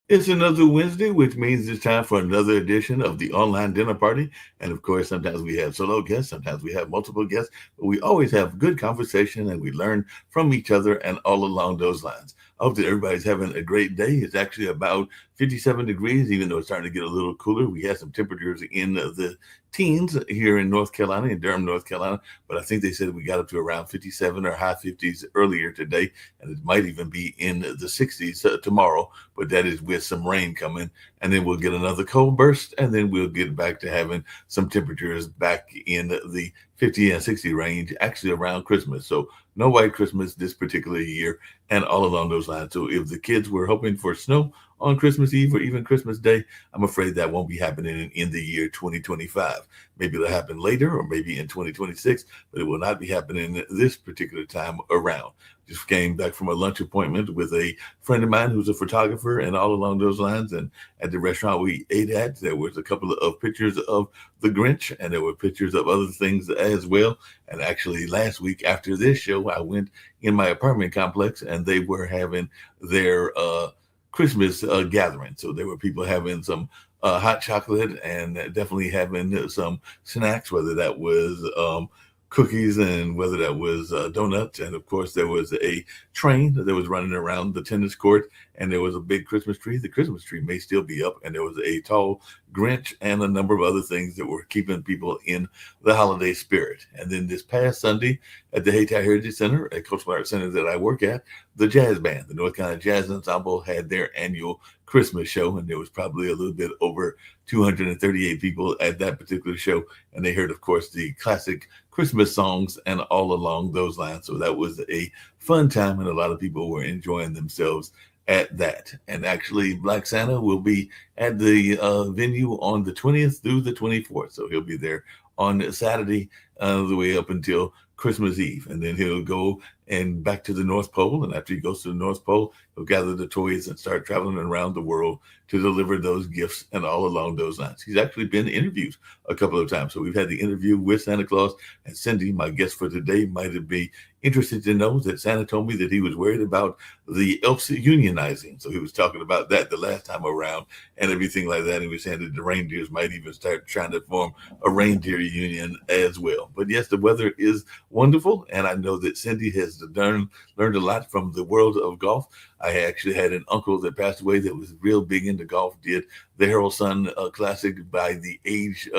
It's another Wednesday, which means it's time for another edition of the online dinner party. And of course, sometimes we have solo guests, sometimes we have multiple guests, but we always have good conversation and we learn from each other and all along those lines. I hope that everybody's having a great day. It's actually about 57 degrees, even though it's starting to get a little cooler. We had some temperatures in the teens here in North Carolina, in Durham, North Carolina, but I think they said we got up to around 57 or high 50s earlier today, and it might even be in the 60s tomorrow, but that is with some rain coming, and then we'll get another cold burst, and then we'll get back to having some temperatures back in the 50 and 60 range, actually around Christmas. So no white Christmas this particular year, and all along those lines. So if the kids were hoping for snow on Christmas Eve or even Christmas Day, I'm afraid that won't be happening in the year 2025. Maybe it'll happen later or maybe in 2026, but it will not be happening this particular time around. Just came back from a lunch appointment with a friend of mine who's a photographer and all along those lines. And at the restaurant we ate at, there was a couple of pictures of the Grinch and there were pictures of other things as well. And actually, last week after this show, I went in my apartment complex and they were having their Christmas gathering. So there were people having some hot chocolate and definitely having some snacks, whether that was cookies and whether that was donuts. And of course, there was a train that was running around the tennis court and there was a big Christmas tree. The Christmas tree may still be up, and there was a tall Grinch and a number of other things that were keeping people in the holiday spirit. And then this past Sunday at the Hayti Heritage Center, a cultural arts center that I work at, the jazz band, the North Carolina Jazz Ensemble, had their annual Christmas show, and there was probably a little bit over 238 people at that particular show. And they heard, of course, the classic Christmas songs and all along those lines. So that was a fun time, and a lot of people were enjoying themselves at that. And actually, Black Santa will be at the venue on the 20th through the 24th. So he'll be there on Saturday, the way up until Christmas Eve. And then he'll go and back to the North Pole. And after he goes to the North Pole, he'll gather the toys and start traveling around the world to deliver those gifts and all along those lines. He's actually been interviewed a couple of times. So we've had the interview with Santa Claus, and Cindy, my guest for today, might be interested to know that Santa told me that he was worried about the elves unionizing. So he was talking about that the last time around and everything like that. He was saying that the reindeers might even start trying to form a reindeer union as well. But yes, the weather is wonderful, and I know that Cindy has learned a lot from the world of golf. I actually had an uncle that passed away that was real big into golf, did the Harold Sun Classic by the age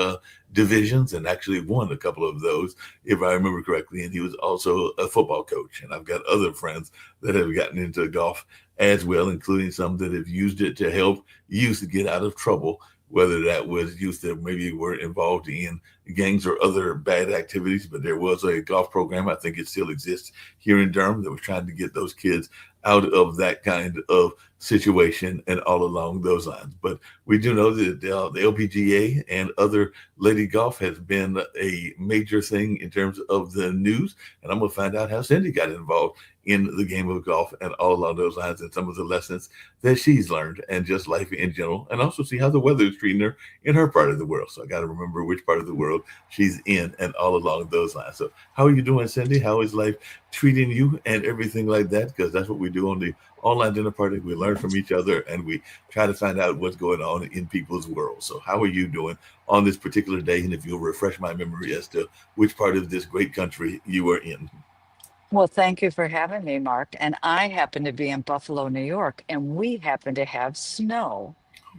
divisions, and actually won a couple of those, if I remember correctly. And he was also a football coach. And I've got other friends that have gotten into golf as well, including some that have used it to help youth get out of trouble, whether that was youth that maybe were involved in gangs or other bad activities. But there was a golf program, I think it still exists here in Durham, that was trying to get those kids out of that kind of situation and all along those lines. But we do know that the LPGA and other Lady Golf has been a major thing in terms of the news. And I'm going to find out how Cindy got involved in the game of golf and all along those lines, and some of the lessons that she's learned and just life in general, and also see how the weather is treating her in her part of the world. So I got to remember which part of the world she's in and all along those lines. So how are you doing, Cindy? How is life treating you and everything like that? Because that's what we do on the online dinner party. We learn from each other and we try to find out what's going on in people's world. So how are you doing on this particular day? And if you'll refresh my memory as to which part of this great country you are in. Well, thank you for having me, Mark. And I happen to be in Buffalo, New York, and we happen to have snow.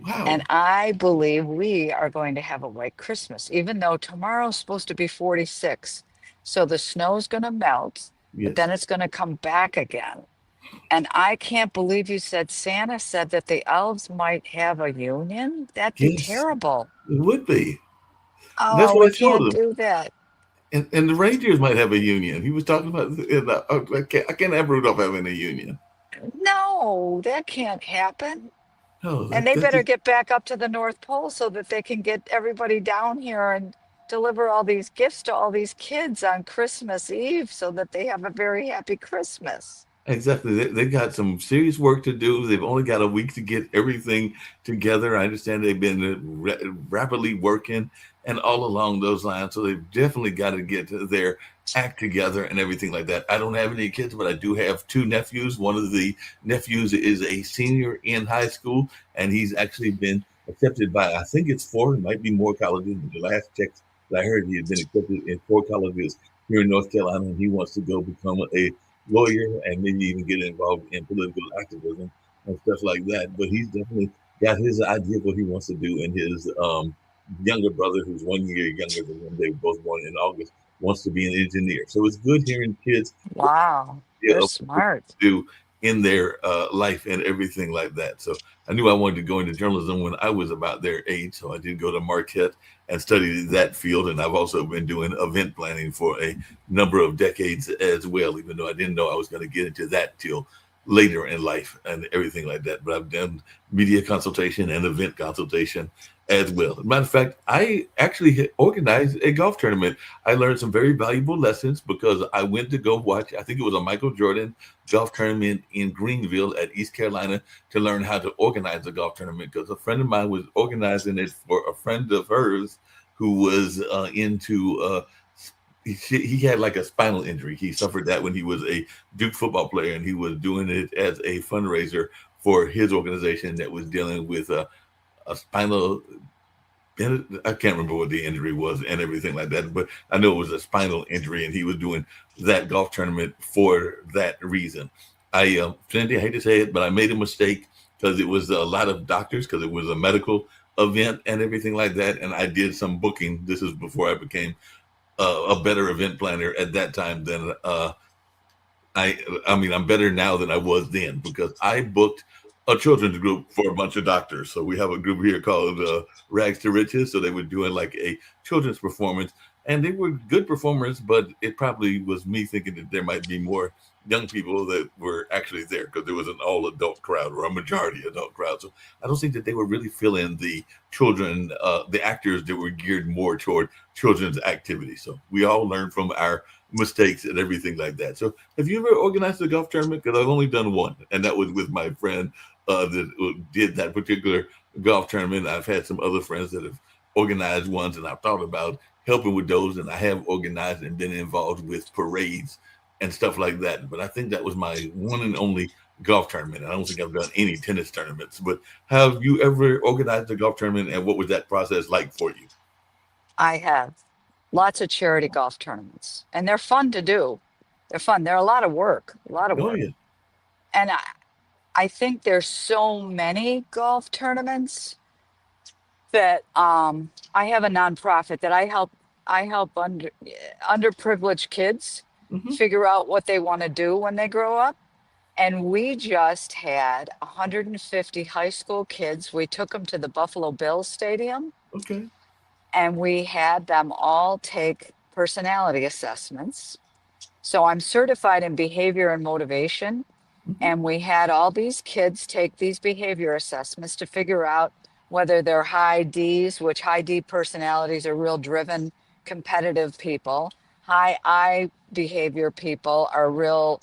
And Wow. I believe we are going to have a white Christmas, even though tomorrow's supposed to be 46. So the snow's going to melt, but Yes. then it's going to come back again. And I can't believe you said Santa said that the elves might have a union. That'd be Yes, terrible. it would be. That's Oh, what we I told can't him. do that. And the Rangers might have a union. He was talking about, I can't have Rudolph having a union. No, that can't happen. No, And they that's better just get back up to the North Pole so that they can get everybody down here and deliver all these gifts to all these kids on Christmas Eve so that they have a very happy Christmas. exactly. They got some serious work to do. They've only got a week to get everything together. I understand they've been rapidly working and all along those lines. So they've definitely got to get their act together and everything like that. I don't have any kids, but I do have two nephews. One of the nephews is a senior in high school, and he's actually been accepted by, I think it's four, it might be more colleges. But the last check that I heard, he had been accepted in four colleges here in North Carolina, and he wants to go become a lawyer and maybe even get involved in political activism and stuff like that. But he's definitely got his idea of what he wants to do, and his younger brother, who's 1 year younger than him, they were both born in August, wants to be an engineer. So it's good hearing kids Wow, idea they're of what smart. to do in their life and everything like that. So I knew I wanted to go into journalism when I was about their age. So I did go to Marquette and study that field. And I've also been doing event planning for a number of decades as well, even though I didn't know I was going to get into that till later in life and everything like that. But I've done media consultation and event consultation as well. As a matter of fact, I actually organized a golf tournament. I learned some very valuable lessons because I went to go watch, I think it was a Michael Jordan golf tournament in Greenville at East Carolina to learn how to organize a golf tournament because a friend of mine was organizing it for a friend of hers who was he had like a spinal injury. He suffered that when he was a Duke football player, and he was doing it as a fundraiser for his organization that was dealing with a spinal, I can't remember what the injury was and everything like that, but I know it was a spinal injury, and he was doing that golf tournament for that reason. Cindy, I hate to say it, but I made a mistake because it was a lot of doctors, because it was a medical event and everything like that, and I did some booking. This is before I became a better event planner at that time than I mean, I'm better now than I was then because I booked a children's group for a bunch of doctors. So we have a group here called Rags to Riches. So they were doing like a children's performance, and they were good performers, but it probably was me thinking that there might be more young people that were actually there because there was an all adult crowd or a majority adult crowd. So I don't think that they were really feeling the children, the actors that were geared more toward children's activities. So we all learn from our mistakes and everything like that. So have you ever organized a golf tournament? Because I've only done one, and that was with my friend that did that particular golf tournament. I've had some other friends that have organized ones, and I've thought about helping with those, and I have organized and been involved with parades and stuff like that. But I think that was my one and only golf tournament. I don't think I've done any tennis tournaments. But have you ever organized a golf tournament, and what was that process like for you? I have lots of charity golf tournaments, and they're fun to do. They're fun. They're a lot of work, a lot of Oh work. yeah. And I think there's so many golf tournaments that I have a nonprofit that I help underprivileged kids Hmm. figure out what they want to do when they grow up. And we just had 150 high school kids. We took them to the Buffalo Bills Stadium, Okay. and we had them all take personality assessments. So I'm certified in behavior and motivation. Hmm. And we had all these kids take these behavior assessments to figure out whether they're high D's, which high D personalities are real driven, competitive people. High I behavior people are real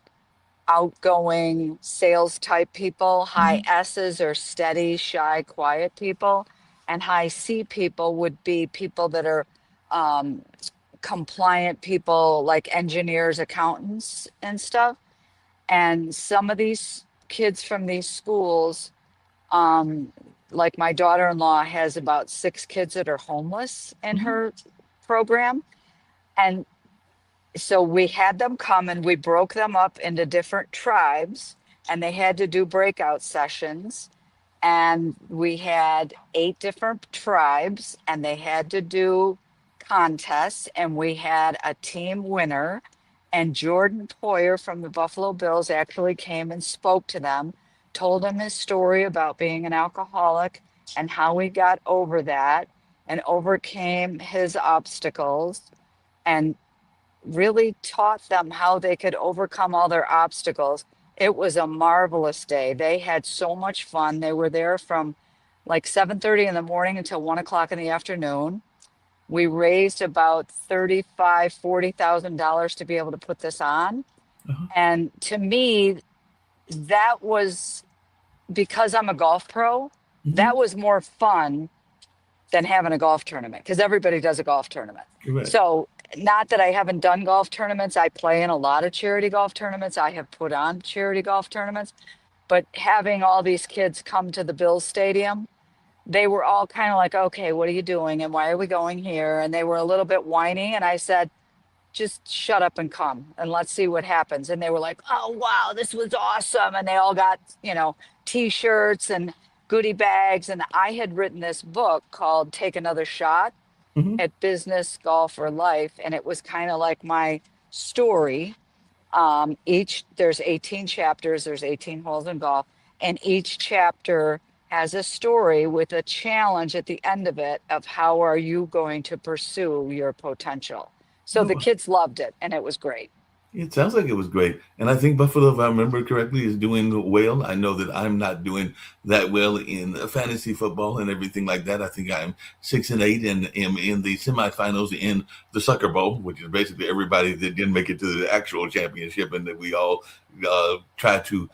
outgoing sales type people. High S's are steady, shy, quiet people. And high C people would be people that are um, compliant people like engineers, accountants, and stuff. And some of these kids from these schools, um, like my daughter-in-law has about 6 kids that are homeless in Hmm. her program. And so we had them come and we broke them up into different tribes, and they had to do breakout sessions. And we had 8 different tribes, and they had to do contests, and we had a team winner. And Jordan Poyer from the Buffalo Bills actually came and spoke to them, told them his story about being an alcoholic and how he got over that and overcame his obstacles, and really taught them how they could overcome all their obstacles. It was a marvelous day. They had so much fun. They were there from like 7:30 in the morning until 1 o'clock in the afternoon. We raised about 35, $40,000 to be able to put this on. Uh-huh. And to me, that was, because I'm a golf pro, Hmm. that was more fun than having a golf tournament because everybody does a golf tournament. Correct. So not that I haven't done golf tournaments. I play in a lot of charity golf tournaments. I have put on charity golf tournaments, but having all these kids come to the Bills Stadium, they were all kind of like, okay, what are you doing? And why are we going here? And they were a little bit whiny. And I said, just shut up and come and let's see what happens. And they were like, oh, wow, this was awesome. And they all got, t-shirts and goodie bags. And I had written this book called Take Another Shot Hmm. at Business, Golf, or Life. And it was kind of like my story. There's 18 chapters, there's 18 holes in golf, and each chapter has a story with a challenge at the end of it of how are you going to pursue your potential. So the kids loved it and it was great. It sounds like it was great. And I think Buffalo, if I remember correctly, is doing well. I know that I'm not doing that well in fantasy football and everything like that. I think I'm 6-8 and am in the semifinals in the Sucker Bowl, which is basically everybody that didn't make it to the actual championship and that we all try to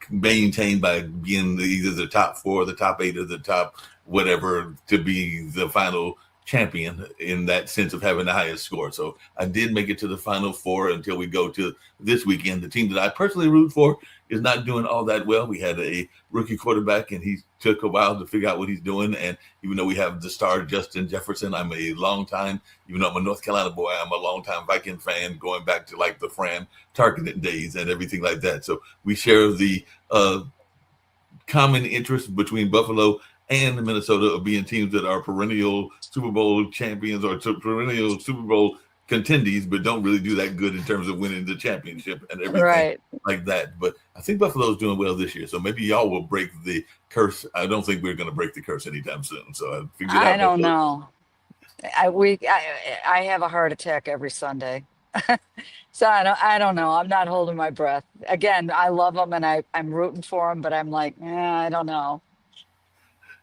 maintain by being either the top four, the top eight, or the top whatever to be the final champion in that sense of having the highest score. So I did make it to the final four until we go to this weekend. The team that I personally root for is not doing all that well. We had a rookie quarterback and he took a while to figure out what he's doing. And even though we have the star Justin Jefferson, I'm a long time, even though I'm a North Carolina boy, I'm a long time Viking fan going back to like the Fran Tarkenton days and everything like that. So we share the common interest between Buffalo and Minnesota of being teams that are perennial Super Bowl champions or perennial Super Bowl contendees, but don't really do that good in terms of winning the championship and everything Right. like that. But I think Buffalo's doing well this year, so maybe y'all will break the curse. I don't think we're going to break the curse anytime soon. So I figured I out don't Buffalo. know. I have a heart attack every Sunday. So I don't know. I'm not holding my breath. Again, I love them and I'm rooting for them, but I'm like, I don't know.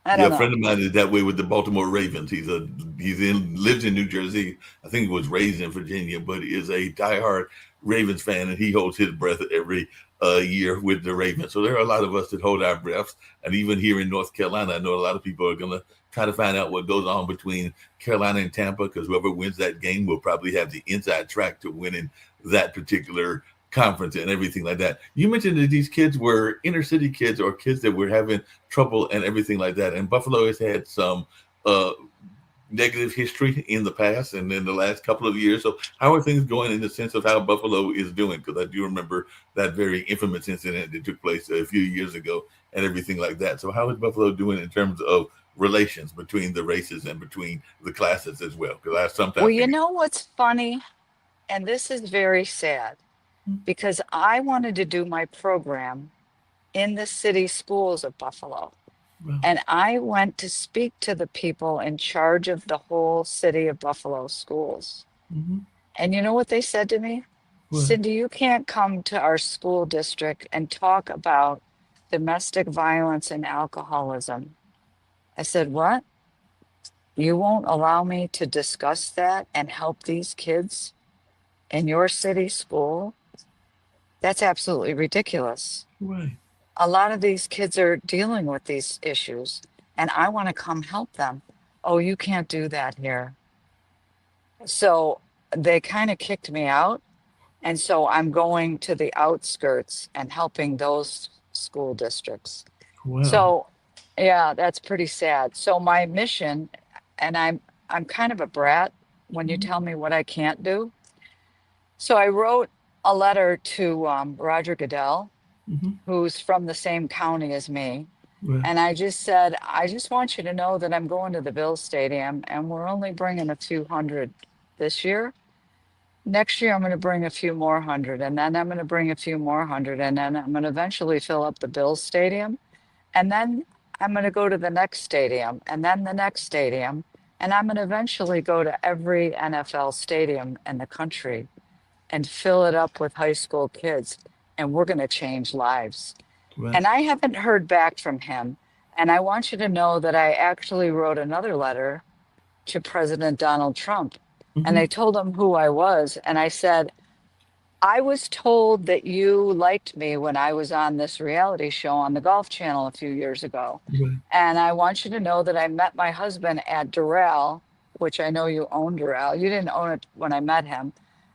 I Yeah, don't a friend know. of mine is that way with the Baltimore Ravens. He's in lives in New Jersey. I think he was raised in Virginia, but is a diehard Ravens fan, and he holds his breath every year with the Ravens. So there are a lot of us that hold our breaths, and even here in North Carolina, I know a lot of people are going to try to find out what goes on between Carolina and Tampa because whoever wins that game will probably have the inside track to winning that particular conference and everything like that. You mentioned that these kids were inner city kids or kids that were having trouble and everything like that. And Buffalo has had some uh, negative history in the past and in the last couple of years. So how are things going in the sense of how Buffalo is doing? Because I do remember that very infamous incident that took place a few years ago and everything like that. So how is Buffalo doing in terms of relations between the races and between the classes as well? Because I Well, sometimes you think, know what's funny? And this is very sad because I wanted to do my program in the city schools of Buffalo. well, And I went to speak to the people in charge of the whole city of Buffalo schools. mm-hmm, And you know what they said to me? well, Cindy, you can't come to our school district and talk about domestic violence and alcoholism. I said, what? You won't allow me to discuss that and help these kids in your city school? That's absolutely ridiculous. right, A lot of these kids are dealing with these issues, and I want to come help them. Oh, you can't do that here. So they kind of kicked me out. And so I'm going to the outskirts and helping those school districts. wow, So yeah, that's pretty sad. So my mission, and I'm kind of a brat when you mm-hmm, tell me what I can't do. So I wrote a letter to Roger Goodell, mm-hmm, who's from the same county as me. right, And I just said, I just want you to know that I'm going to the Bills Stadium and we're only bringing a few hundred this year. Next year, I'm going to bring a few more hundred, and then I'm going to bring a few more hundred, and then I'm going to eventually fill up the Bills Stadium. And then I'm going to go to the next stadium, and then the next stadium. And I'm going to eventually go to every NFL stadium in the country and fill it up with high school kids. And we're going to change lives. right, And I haven't heard back from him. And I want you to know that I actually wrote another letter to President Donald Trump. And mm-hmm, I told him who I was. And I said, I was told that you liked me when I was on this reality show on the Golf Channel a few years ago. right, And I want you to know that I met my husband at Doral which I know you owned, Doral. You didn't own it when I met him.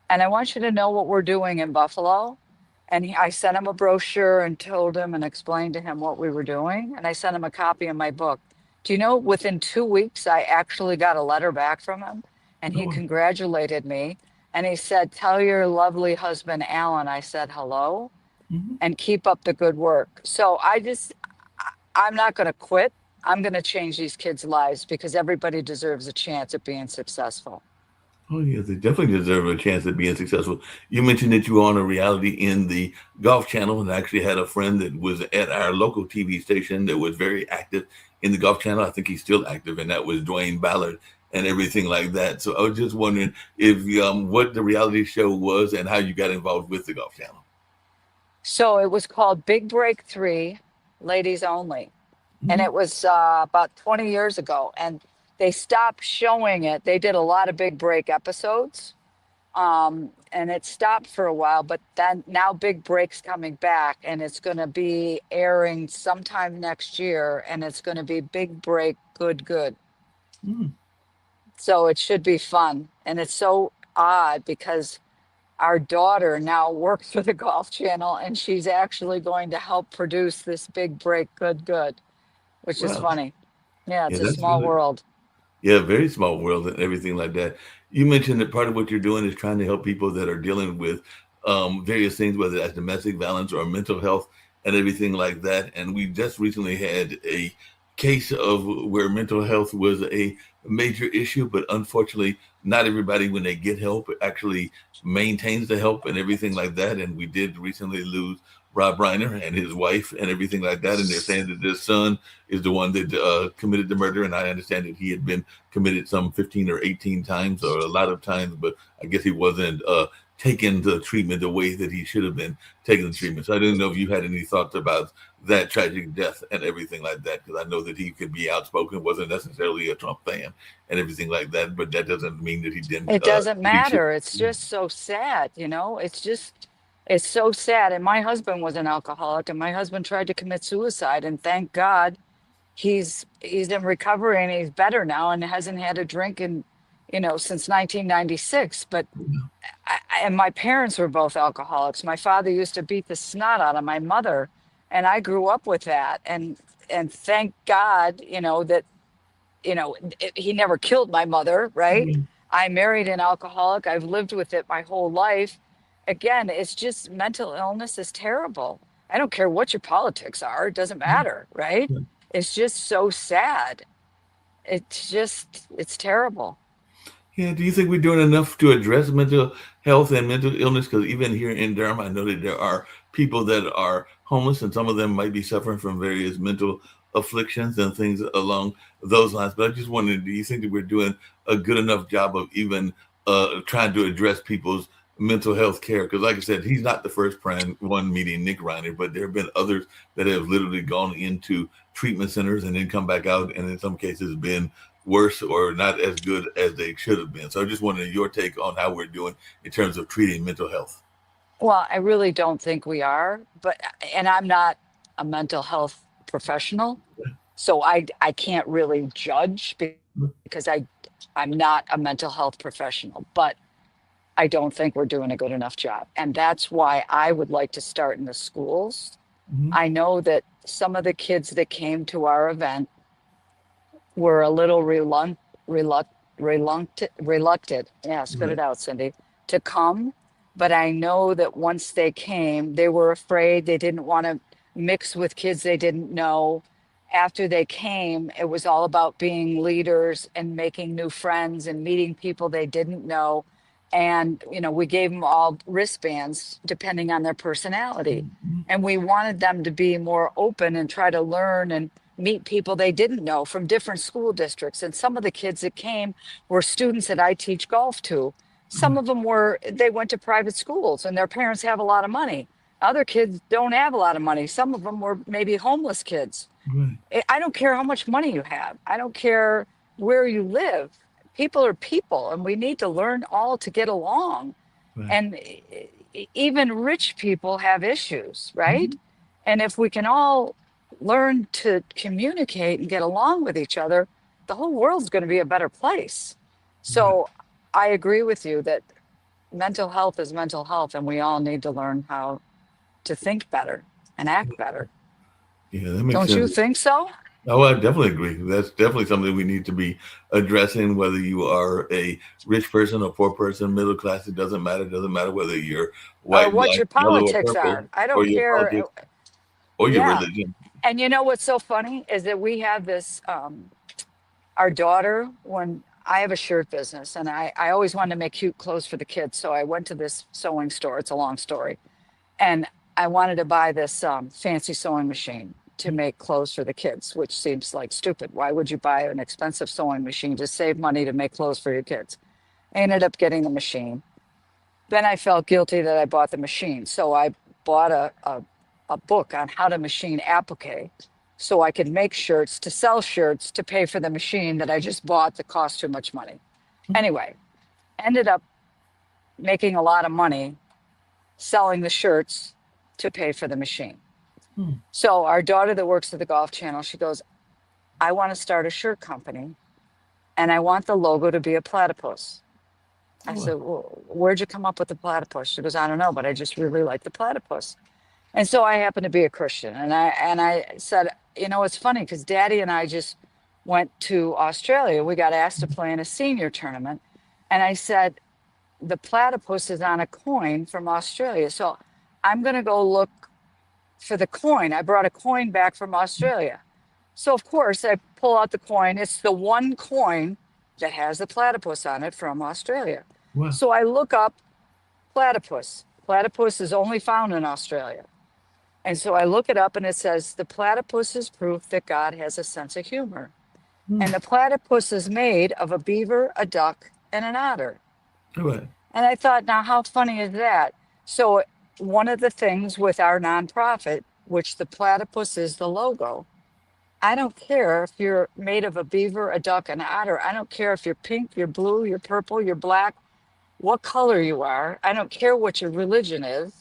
And I want you to know what we're doing in Buffalo. And I sent him a brochure and told him and explained to him what we were doing. And I sent him a copy of my book. Do you know, within 2 weeks, I actually got a letter back from him and he Oh, congratulated me. And he said, "Tell your lovely husband, Alan, I said hello mhm. and keep up the good work." So I'm not going to quit. I'm going to change these kids' lives because everybody deserves a chance at being successful. Oh, yes, they definitely deserve a chance at being successful. You mentioned that you were on a reality in the Golf Channel, and I actually had a friend that was at our local TV station that was very active in the Golf Channel. I think he's still active, and that was Dwayne Ballard and everything like that. So I was just wondering if what the reality show was and how you got involved with the Golf Channel. So it was called Big Break 3, Ladies Only. And Mhm. it was about 20 years ago. And they stopped showing it. They did a lot of Big Break episodes. And it stopped for a while, but then now Big Break's coming back and it's going to be airing sometime next year. And it's going to be Big Break Good Good. Mm. So it should be fun. And it's so odd because our daughter now works for the Golf Channel and she's actually going to help produce this Big Break Good Good, which is Well, funny. Yeah, yeah, it's a that's small good. world. Yeah, very small world and everything like that. You mentioned that part of what you're doing is trying to help people that are dealing with various things, whether that's domestic violence or mental health and everything like that. And we just recently had a case of where mental health was a major issue, but unfortunately, not everybody, when they get help, actually maintains the help and everything like that. And we did recently lose Rob Reiner and his wife and everything like that. And they're saying that their son is the one that committed the murder. And I understand that he had been committed some 15 or 18 times or a lot of times, but I guess he wasn't taking the treatment the way that he should have been taking the treatment. So I didn't know if you had any thoughts about that tragic death and everything like that, because I know that he could be outspoken, wasn't necessarily a Trump fan and everything like that, but that doesn't mean that he didn't. It doesn't He should. matter. It's just so sad, you know? It's so sad. And my husband was an alcoholic and my husband tried to commit suicide. And thank God he's in recovery and he's better now and hasn't had a drink in, since 1996. But and my parents were both alcoholics. My father used to beat the snot out of my mother, and I grew up with that. And thank God, that he never killed my mother, right? Mhm. I married an alcoholic. I've lived with it my whole life. Again, it's just mental illness is terrible. I don't care what your politics are, it doesn't matter, right? It's just so sad. It's terrible. Yeah, do you think we're doing enough to address mental health and mental illness? Because even here in Durham, I know that there are people that are homeless, and some of them might be suffering from various mental afflictions and things along those lines. But I just wondered, do you think that we're doing a good enough job of even trying to address people's mental health care? Because, like I said, he's not the first one meeting Nick Reiner, but there have been others that have literally gone into treatment centers and then come back out, and in some cases been worse or not as good as they should have been. So I just wanted your take on how we're doing in terms of treating mental health. Well, I really don't think we are, but and I'm not a mental health professional, so I can't really judge because I'm not a mental health professional, but I don't think we're doing a good enough job. And that's why I would like to start in the schools. Mhm. I know that some of the kids that came to our event were a little reluctant, yeah, spit it Right. out, Cindy, to come. But I know that once they came, they were afraid. They didn't want to mix with kids they didn't know. After they came, it was all about being leaders and making new friends and meeting people they didn't know. And, we gave them all wristbands depending on their personality. Mhm. And we wanted them to be more open and try to learn and meet people they didn't know from different school districts. And some of the kids that came were students that I teach golf to. Some Right. of them they went to private schools and their parents have a lot of money. Other kids don't have a lot of money. Some of them were maybe homeless kids. Right. I don't care how much money you have. I don't care where you live. People are people, and we need to learn all to get along. Right. And even rich people have issues, right? Mhm. And if we can all learn to communicate and get along with each other, the whole world's going to be a better place. So I agree with you that mental health is mental health, and we all need to learn how to think better and act better. Yeah, that makes Don't you sense. think so? Oh, I definitely agree. That's definitely something we need to be addressing, whether you are a rich person, a poor person, middle class, it doesn't matter. It doesn't matter whether you're Or white, what black, your yellow, or politics purple, are. I or don't your care. politics, or your Yeah. religion. And you know what's so funny is that we have this, our daughter, when I have a shirt business and I always wanted to make cute clothes for the kids. So I went to this sewing store. It's a long story. And I wanted to buy this fancy sewing machine to make clothes for the kids, which seems like stupid. Why would you buy an expensive sewing machine to save money to make clothes for your kids? I ended up getting the machine. Then I felt guilty that I bought the machine. So I bought a book on how to machine applique so I could make shirts to sell shirts to pay for the machine that I just bought that cost too much money. Anyway, ended up making a lot of money selling the shirts to pay for the machine. Hmm. So our daughter that works at the Golf Channel, she goes, I want to start a shirt company and I want the logo to be a platypus. I Oh, said, well, where'd you come up with the platypus? She goes, I don't know, but I just really like the platypus. And so I happen to be a Christian. And I said, you know, it's funny because Daddy and I just went to Australia. We got asked to play in a senior tournament. And I said, the platypus is on a coin from Australia. So I'm going to go look for the coin. I brought a coin back from Australia. So, of course, I pull out the coin. It's the one coin that has the platypus on it from Australia. wow. So I look up platypus. Platypus is only found in Australia. And so I look it up and it says the platypus is proof that God has a sense of humor. Hmm. And the platypus is made of a beaver, a duck, and an otter. All right. And I thought, now how funny is that? So one of the things with our nonprofit, which the platypus is the logo, I don't care if you're made of a beaver, a duck, an otter. I don't care if you're pink, you're blue, you're purple, you're black, what color you are. I don't care what your religion is.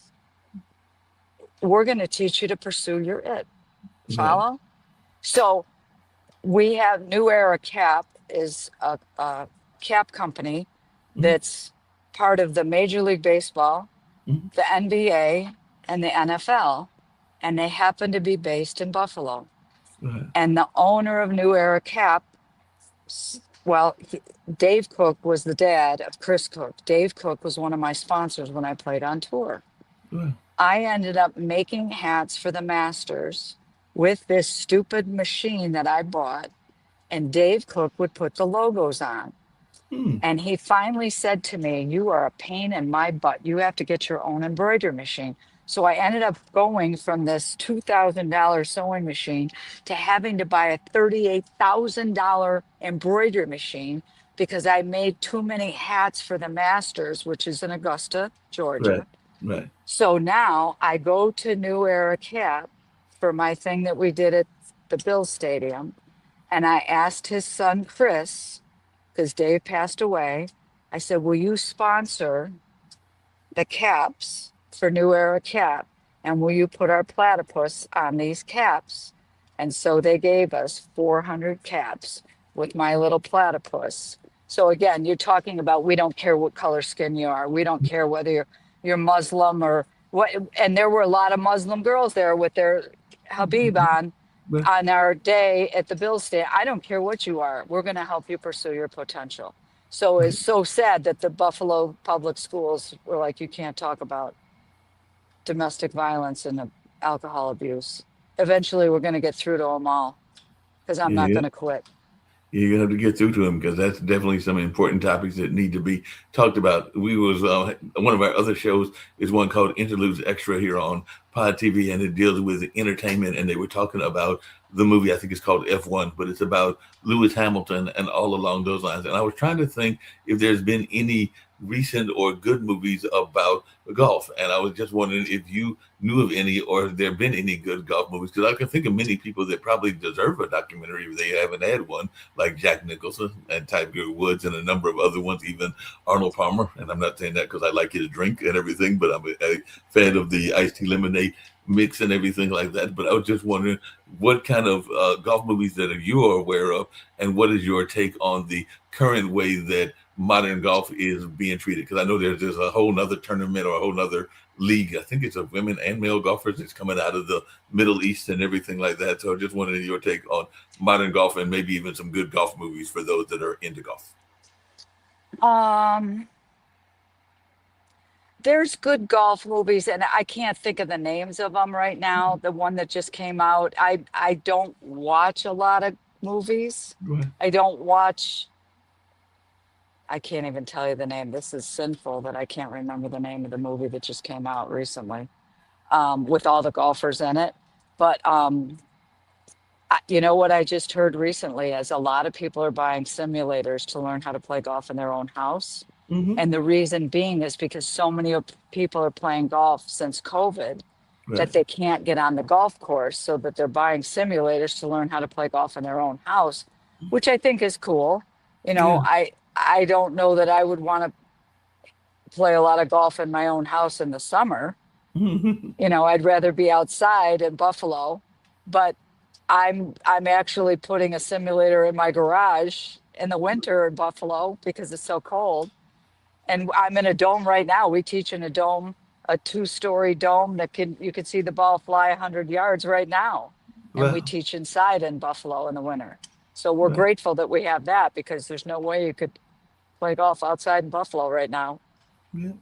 We're going to teach you to pursue your it. Right. Follow? So we have New Era Cap is a cap company that's part of the Major League Baseball, Mhm. the NBA, and the NFL, and they happen to be based in Buffalo. Right. And the owner of New Era Cap, well, Dave Cook was the dad of Chris Cook. Dave Cook was one of my sponsors when I played on tour. Right. I ended up making hats for the Masters with this stupid machine that I bought, and Dave Cook would put the logos on. Hmm. And he finally said to me, you are a pain in my butt. You have to get your own embroidery machine. So I ended up going from this $2,000 sewing machine to having to buy a $38,000 embroidery machine because I made too many hats for the Masters, which is in Augusta, Right. Georgia. Right. So now I go to New Era Cap for my thing that we did at the Bill Stadium. And I asked his son, Chris, because Dave passed away, I said, will you sponsor the caps for New Era Cap? And will you put our platypus on these caps? And so they gave us 400 caps with my little platypus. So again, you're talking about we don't care what color skin you are. We don't care whether you're Muslim or what. And there were a lot of Muslim girls there with their Habib Right. on our day at the Bill stand. I don't care what you are. We're going to help you pursue your potential. So it's so sad that the Buffalo public schools were like, you can't talk about domestic violence and alcohol abuse. Eventually, we're going to get through to them all because I'm not Yeah. going to quit. You're gonna have to get through to him because that's definitely some important topics that need to be talked about. We was one of our other shows is one called Interludes Extra here on Pod TV, and it deals with entertainment. And they were talking about the movie. I think it's called F1, but it's about Lewis Hamilton and all along those lines. And I was trying to think if there's been any recent or good movies about golf, and I was just wondering if you knew of any or if there have been any good golf movies because I can think of many people that probably deserve a documentary if they haven't had one like Jack Nicholson and Tiger Woods and a number of other ones, even Arnold Palmer. And I'm not saying that because I like his drink and everything, but I'm a fan of the iced tea lemonade mix and everything like that. But I was just wondering what kind of golf movies that you are aware of, and what is your take on the current way that modern golf is being treated? Because I know there's a whole nother tournament or a whole nother league. I think it's of women and male golfers that's coming out of the Middle East and everything like that. So I just wanted your take on modern golf and maybe even some good golf movies for those that are into golf. Um, there's good golf movies, and I can't think of the names of them right now. The one that just came out, I don't watch a lot of movies. Go ahead. I don't watch. I can't even tell you the name. This is sinful that I can't remember the name of the movie that just came out recently, with all the golfers in it. But you know what I just heard recently is a lot of people are buying simulators to learn how to play golf in their own house. Mm-hmm. And the reason being is because so many people are playing golf since COVID Right. that they can't get on the golf course, so that they're buying simulators to learn how to play golf in their own house, which I think is cool. You know, Yeah. I don't know that I would want to play a lot of golf in my own house in the summer. Mm-hmm. You know, I'd rather be outside in Buffalo, but I'm actually putting a simulator in my garage in the winter in Buffalo because it's so cold. And I'm in a dome right now. We teach in a dome, a 2-story dome that you can see the ball fly 100 yards right now. And we Well, teach inside in Buffalo in the winter. So we're well, grateful that we have that, because there's no way you could play golf outside in Buffalo right now. yeah.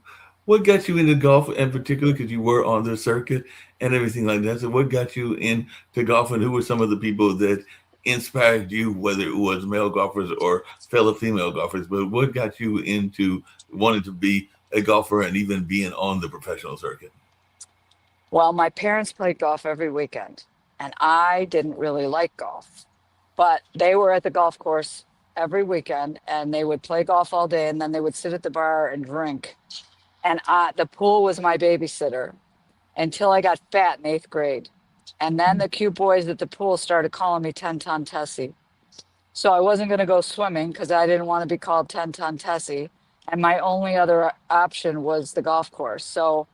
What got you into golf in particular? Because you were on the circuit and everything like that. So, what got you into golf, and who were some of the people that inspired you, whether it was male golfers or fellow female golfers? But what got you into wanting to be a golfer and even being on the professional circuit? Well, my parents played golf every weekend, and I didn't really like golf, but they were at the golf course every weekend, and they would play golf all day, and then they would sit at the bar and drink. And the pool was my babysitter until I got fat in 8th grade. And then the cute boys at the pool started calling me 10-ton Tessie. So I wasn't going to go swimming because I didn't want to be called 10-ton Tessie. And my only other option was the golf course. So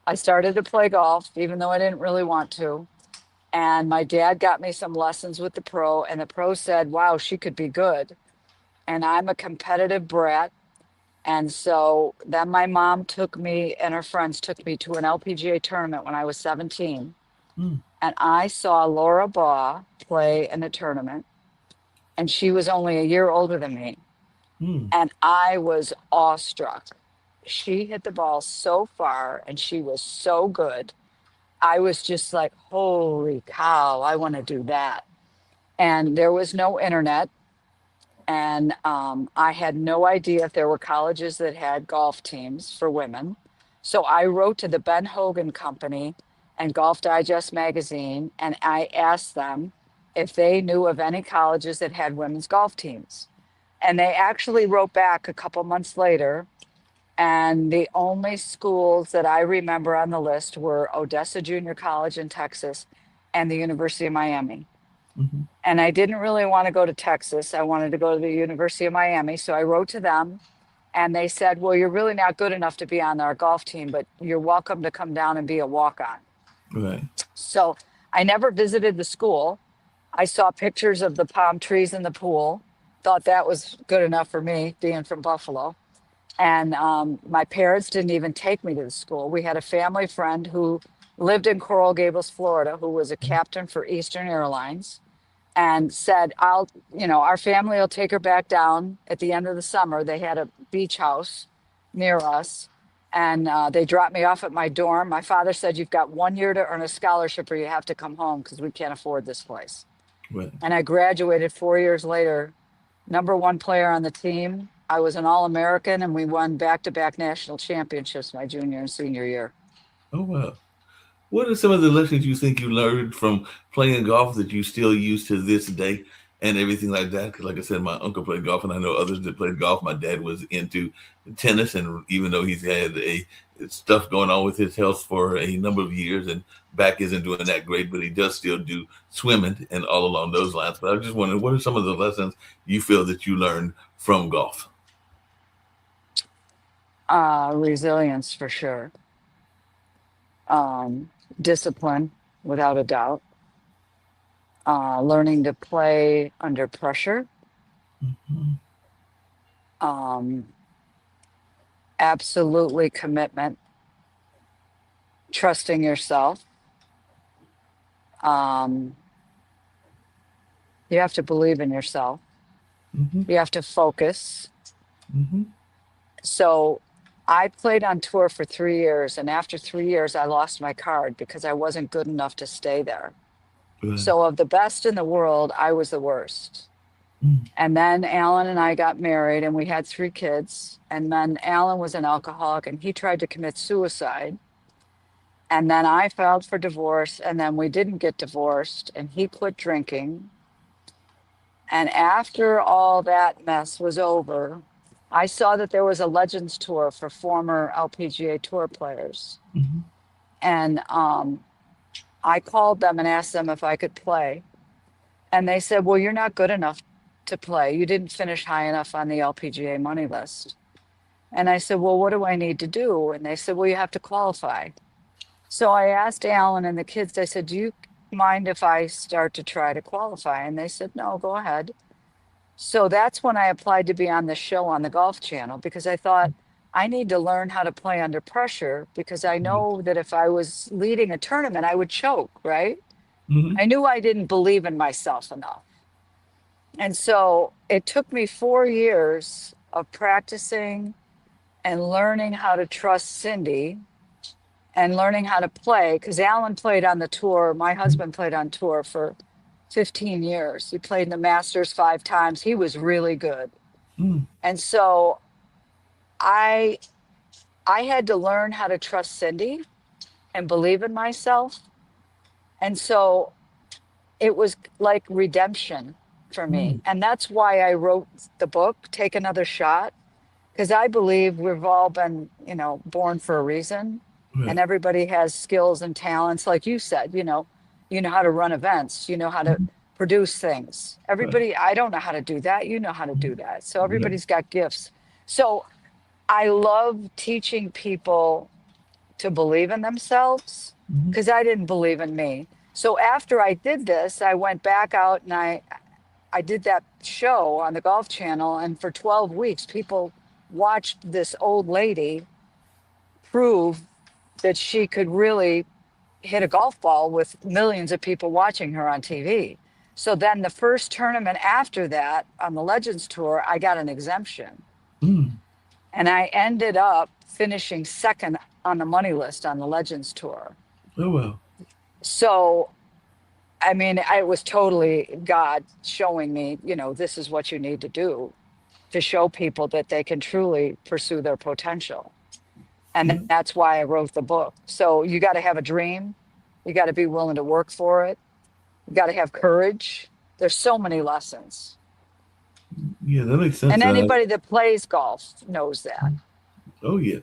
I started to play golf, even though I didn't really want to. And my dad got me some lessons with the pro, and the pro said, wow, she could be good. And I'm a competitive brat. And so then my mom took me, and her friends took me to an LPGA tournament when I was 17. Mm, And I saw Laura Baugh play in the tournament, and she was only a year older than me. mm, And I was awestruck. She hit the ball so far, and she was so good. I was just like, holy cow, I want to do that. And there was no internet. And I had no idea if there were colleges that had golf teams for women. So I wrote to the Ben Hogan Company and Golf Digest magazine, and I asked them if they knew of any colleges that had women's golf teams. And they actually wrote back a couple months later. And the only schools that I remember on the list were Odessa Junior College in Texas and the University of Miami. mhm. And I didn't really want to go to Texas. I wanted to go to the University of Miami. So I wrote to them, and they said, well, you're really not good enough to be on our golf team, but you're welcome to come down and be a walk on. Right. So I never visited the school. I saw pictures of the palm trees in the pool, thought that was good enough for me being from Buffalo. And my parents didn't even take me to the school. We had a family friend who lived in Coral Gables, Florida, who was a captain for Eastern Airlines, and said, our family will take her back down at the end of the summer. They had a beach house near us, and they dropped me off at my dorm. My father said, you've got 1 year to earn a scholarship or you have to come home because we can't afford this place. Right. And I graduated 4 years later, #1 player on the team. I was an All-American, and we won back-to-back national championships my junior and senior year. Oh, wow. What are some of the lessons you think you learned from playing golf that you still use to this day and everything like that? Because, like I said, my uncle played golf, and I know others that played golf. My dad was into tennis, and even though he's had a stuff going on with his health for a number of years, and back isn't doing that great, but he does still do swimming and all along those lines. But I just wondering, what are some of the lessons you feel that you learned from golf? Resilience for sure. Um, Discipline, without a doubt. Learning to play under pressure. Mhm. um, absolutely commitment, trusting yourself. Um, you have to believe in yourself. Mm-hmm. You have to focus. Mm-hmm. So I played on tour for 3 years, and after 3 years, I lost my card because I wasn't good enough to stay there. Right. So, of the best in the world, I was the worst. Mm. And then Alan and I got married, and we had 3 kids. And then Alan was an alcoholic, and he tried to commit suicide. And then I filed for divorce, and then we didn't get divorced, and he quit drinking. And after all that mess was over, I saw that there was a Legends Tour for former LPGA Tour players. Mm-hmm. And I called them and asked them if I could play. And they said, well, you're not good enough to play. You didn't finish high enough on the LPGA money list. And I said, well, what do I need to do? And they said, well, you have to qualify. So I asked Alan and the kids, I said, do you mind if I start to try to qualify? And they said, no, go ahead. So that's when I applied to be on the show on the Golf Channel because I thought I need to learn how to play under pressure because I know that if I was leading a tournament, I would choke, right? Mm-hmm. I knew I didn't believe in myself enough. And so it took me 4 years of practicing and learning how to trust Cindy and learning how to play because Alan played on the tour. My husband played on tour for 15 years. He played in the Masters 5 times. He was really good. Mm. And so I I had to learn how to trust Cindy and believe in myself. And so it was like redemption for Mm. me. And that's why I wrote the book, Take Another Shot, because I believe we've all been, born for a reason and Right. everybody has skills and talents. Like you said, you know how to run events, you know how to Mm-hmm. produce things. Right. Everybody, I don't know how to do that. You know how to do that. So Right. everybody's got gifts. So I love teaching people to believe in themselves Mm-hmm. because I didn't believe in me. So after I did this, I went back out and I did that show on the Golf Channel, and for 12 weeks, people watched this old lady prove that she could really hit a golf ball with millions of people watching her on TV. So then the first tournament after that on the Legends Tour, I got an exemption. Mm. And I ended up finishing second on the money list on the Legends Tour. Oh well. So, I mean, it was totally God showing me, this is what you need to do to show people that they can truly pursue their potential. And Yeah. that's why I wrote the book. So you got to have a dream. You got to be willing to work for it. You got to have courage. There's so many lessons. Yeah, that makes And sense. anybody that plays golf knows that. Oh yeah.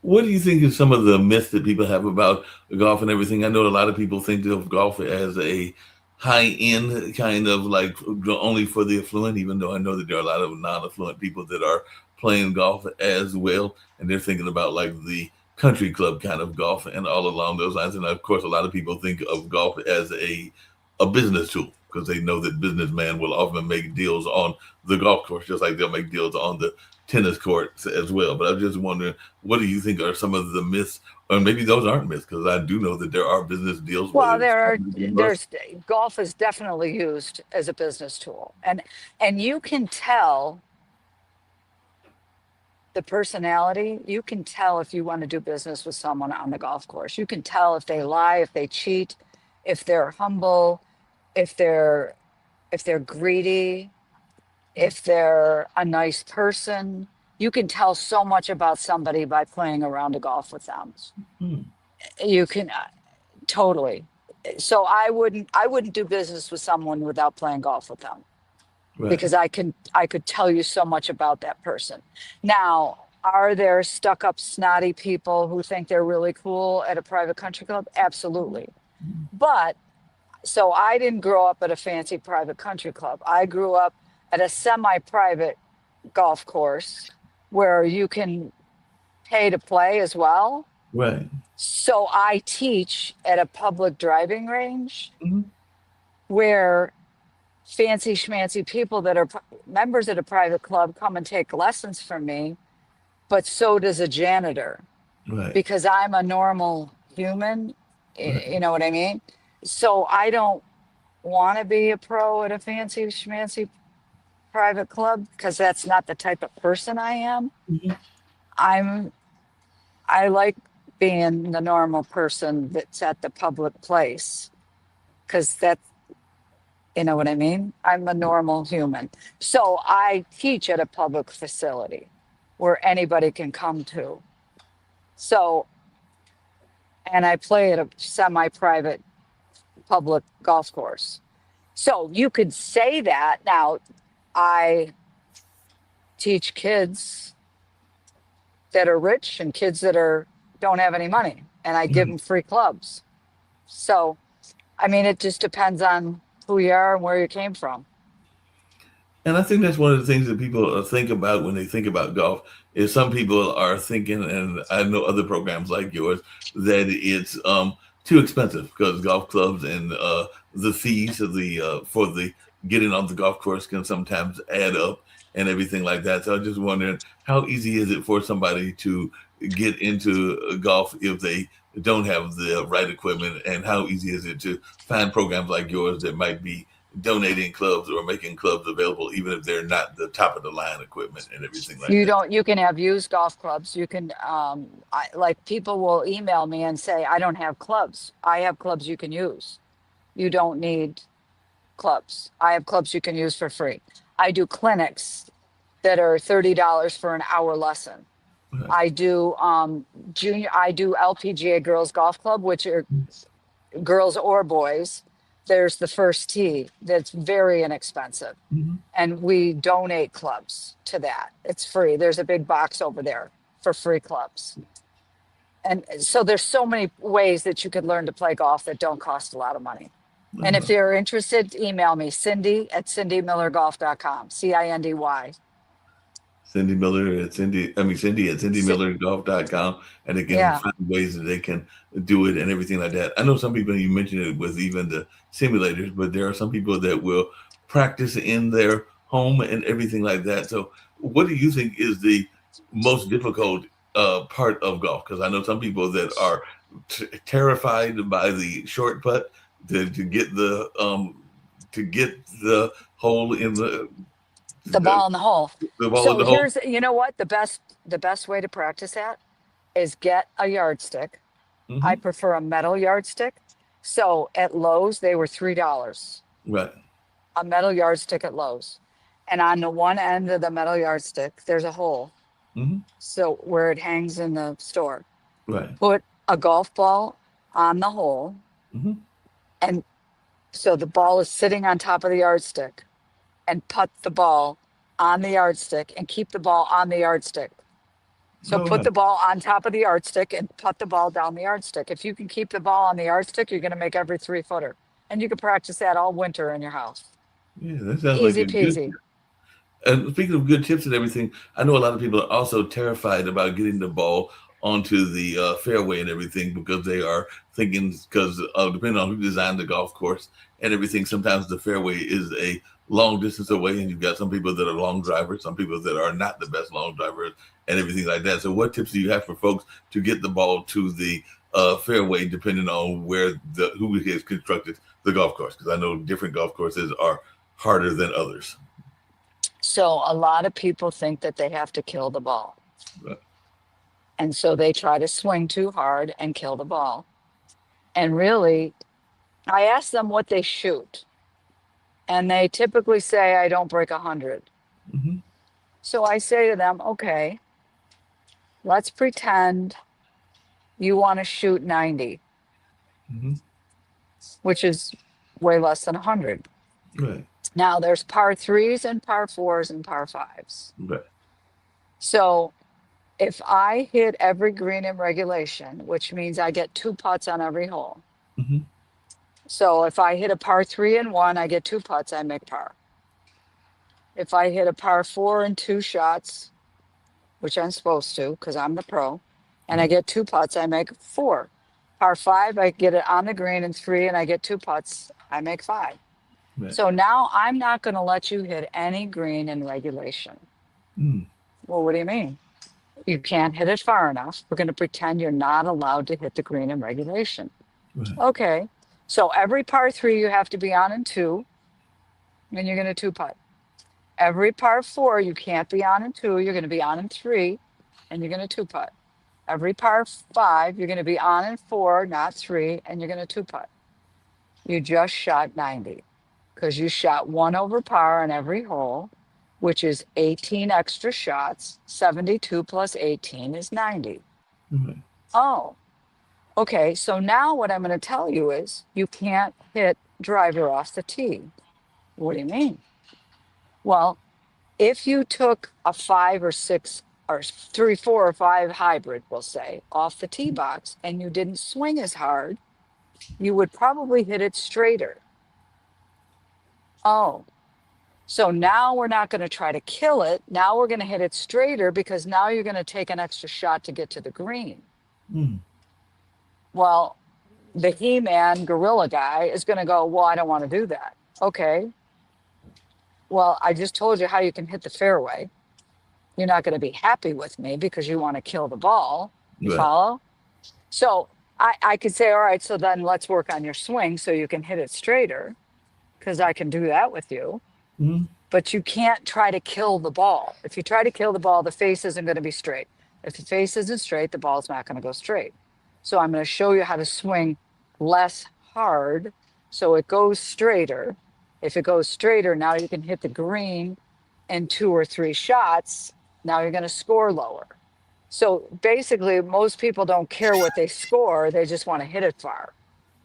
What do you think is some of the myths that people have about golf and everything? I know a lot of people think of golf as a high end kind of like only for the affluent, even though I know that there are a lot of non affluent people that are playing golf as well. And they're thinking about like the country club kind of golf and all along those lines. And of course, a lot of people think of golf as a business tool because they know that businessmen will often make deals on the golf course, just like they'll make deals on the tennis courts as well. But I'm just wondering, what do you think are some of the myths, or maybe those aren't myths, because I do know that there are business deals, Well, whether it's there's golf is definitely used as a business tool. And you can tell the personality, you can tell if you want to do business with someone on the golf course. You can tell if they lie, if they cheat, if they're humble, if they're if they're greedy, if they're a nice person. You can tell so much about somebody by playing around a golf with them. Hmm, You can totally. So I wouldn't do business with someone without playing golf with them right. because I could tell you so much about that person. Now, are there stuck up snotty people who think they're really cool at a private country club? Absolutely. But so I didn't grow up at a fancy private country club. I grew up at a semi-private golf course where you can pay to play as well. Right. So I teach at a public driving range Mhm. where fancy schmancy people that are members of the private club come and take lessons from me, but so does a janitor Right. because I'm a normal human. Right. You know what I mean? So I don't want to be a pro at a fancy schmancy private club because that's not the type of person I am. Mhm. I'm I like being the normal person that's at the public place because that's, you know what I mean? I'm a normal human. So I teach at a public facility where anybody can come to. So, and I play at a semi-private public golf course. So you could say that. Now, I teach kids that are rich and kids that are don't have any money, and I give Mhm. them free clubs. So, I mean, it just depends on who you are and where you came from. And I think that's one of the things that people think about when they think about golf is some people are thinking, and I know other programs like yours, that it's too expensive because golf clubs and the fees of the for the getting on the golf course can sometimes add up and everything like that. So I'm just wondering how easy is it for somebody to get into golf if they don't have the right equipment, and how easy is it to find programs like yours that might be donating clubs or making clubs available, even if they're not the top of the line equipment and everything like You that. don't, you can have used golf clubs. You can, like people will email me and say, I don't have clubs. I have clubs you can use. You don't need clubs. I have clubs you can use for free. I do clinics that are $30 for an hour lesson. Right. I do I do LPGA Girls Golf Club, which are girls or boys. There's the first tee that's very inexpensive. Mhm. And we donate clubs to that. It's free. There's a big box over there for free clubs. And so there's so many ways that you could learn to play golf that don't cost a lot of money. And if Uh-huh. you're interested, email me, Cindy at cindymillergolf.com, CINDY. Cindy at cindymillergolf.com, and they can Yeah. find ways that they can do it and everything like that. I know some people, you mentioned it with even the simulators, but there are some people that will practice in their home and everything like that. So, what do you think is the most difficult part of golf? Because I know some people that are terrified by the short putt to get the hole in The the, ball in the hole. the ball in So the hole. here's, you know what? The best way to practice that is get a yardstick. I Hmm. prefer a metal yardstick. So at Lowe's, they were $3. Right. A metal yardstick at Lowe's. And on the one end of the metal yardstick, there's a hole. Hmm. So where it hangs in the store, Right. put a golf ball on the hole. Hmm. And so the ball is sitting on top of the yardstick, and put the ball on the yardstick and keep the ball on the yardstick. So Oh, put right. the ball on top of the yardstick and put the ball down the yardstick. If you can keep the ball on the yardstick, you're going to make every 3 footer. And you can practice that all winter in your house. Yeah, that sounds like Easy a good. peasy. And speaking of good tips and everything, I know a lot of people are also terrified about getting the ball onto the fairway and everything because they are thinking, because depending on who designed the golf course and everything, sometimes the fairway is a long distance away, and you've got some people that are long drivers, some people that are not the best long drivers, and everything like that. So, what tips do you have for folks to get the ball to the fairway, depending on where who has constructed the golf course? Because I know different golf courses are harder than others. So a lot of people think that they have to kill the ball. Right. And so they try to swing too hard and kill the ball. And really, I ask them what they shoot. And they typically say, I don't break 100. Hmm. So I say to them, okay, let's pretend you want to shoot 90, Hmm. which is way less than 100. Right. Now there's par threes and par fours and par fives. Right. So if I hit every green in regulation, which means I get 2 putts on every hole. Hmm. So if I hit a par three and one, I get 2 putts, I make par. If I hit a par four and 2 shots, which I'm supposed to because I'm the pro, and I get 2 putts, I make four. Par five, I get it on the green and three, and I get 2 putts, I make five. Right. So now I'm not going to let you hit any green in regulation. Mm. Well, what do you mean? You can't hit it far enough. We're going to pretend you're not allowed to hit the green in regulation. Right. Okay. So every par three you have to be on in two, and you're going to two putt. Every par four you can't be on in two, you're going to be on in three, and you're going to two putt. Every par five you're going to be on in four, not three, and you're going to two putt. You just shot 90 because you shot one over par on every hole, which is 18 extra shots. 72 plus 18 is 90. Right. Oh, okay. So now what I'm going to tell you is you can't hit driver off the tee. What do you mean? Well, if you took a 5 or 6 or 3, 4 or 5 hybrid, we'll say, off the tee box and you didn't swing as hard, you would probably hit it straighter. Oh, so now we're not going to try to kill it. Now we're going to hit it straighter because now you're going to take an extra shot to get to the green. Mm. Well, the He-Man gorilla guy is going to go, well, I don't want to do that. Okay. Well, I just told you how you can hit the fairway. You're not going to be happy with me because you want to kill the ball. You Right. follow? So I could say, all right, so then let's work on your swing so you can hit it straighter because I can do that with you. Mm. But you can't try to kill the ball. If you try to kill the ball, the face isn't going to be straight. If the face isn't straight, the ball's not going to go straight. So I'm going to show you how to swing less hard so it goes straighter. If it goes straighter, now you can hit the green in 2 or 3 shots. Now you're going to score lower. So basically, most people don't care what they score. They just want to hit it far.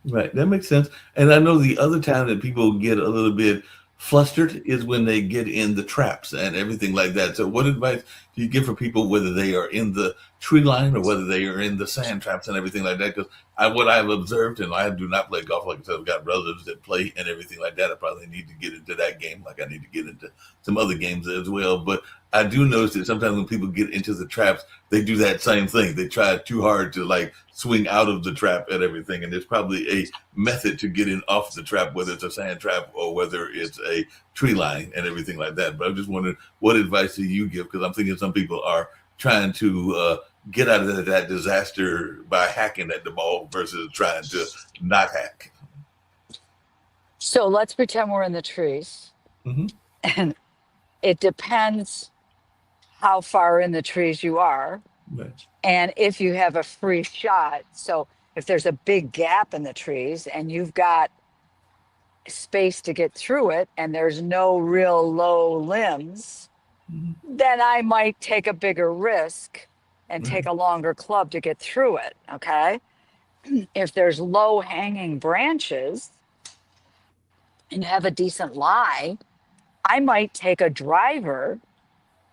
Right. That makes sense. And I know the other time that people get a little bit flustered is when they get in the traps and everything like that. So what advice do you give for people, whether they are in the tree line or whether they are in the sand traps and everything like that? Because what I've observed, and I do not play golf, like I said, I've got relatives that play and everything like that. I probably need to get into that game, like I need to get into some other games as well. But I do notice that sometimes when people get into the traps, they do that same thing. They try too hard to like swing out of the trap and everything. And there's probably a method to getting off the trap, whether it's a sand trap or whether it's a tree line and everything like that. But I'm just wondering, what advice do you give? Because I'm thinking some people are trying to get out of that disaster by hacking at the ball versus trying to not hack. So let's pretend we're in the trees. Mm-hmm. And it depends how far in the trees you are. Right. And if you have a free shot. So if there's a big gap in the trees and you've got space to get through it and there's no real low limbs, Mm-hmm. then I might take a bigger risk and Right. take a longer club to get through it. Okay. If there's low hanging branches and you have a decent lie, I might take a driver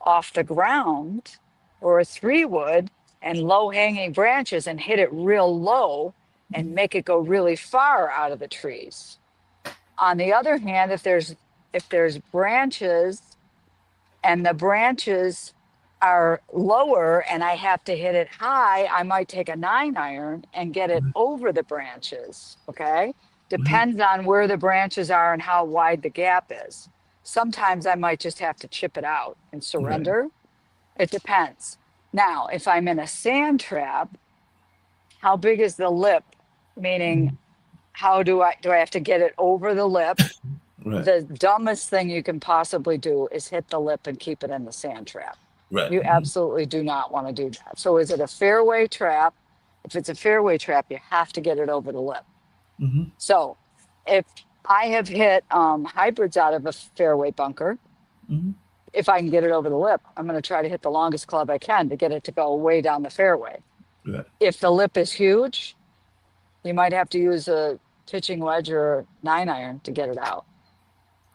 off the ground or a 3-wood and low hanging branches and hit it real low and make it go really far out of the trees. On the other hand, if there's branches and the branches are lower and I have to hit it high, I might take a 9-iron and get it over the branches. Okay. Depends on where the branches are and how wide the gap is. Sometimes I might just have to chip it out and surrender. It depends. Now, if I'm in a sand trap, how big is the lip? Meaning, how do I have to get it over the lip? Right. The dumbest thing you can possibly do is hit the lip and keep it in the sand trap. Right. You absolutely do not want to do that. So is it a fairway trap? If it's a fairway trap, you have to get it over the lip. Mm-hmm. So if I have hit hybrids out of a fairway bunker, Mm-hmm. if I can get it over the lip, I'm going to try to hit the longest club I can to get it to go way down the fairway. Right. If the lip is huge, you might have to use a pitching wedge or a 9-iron to get it out.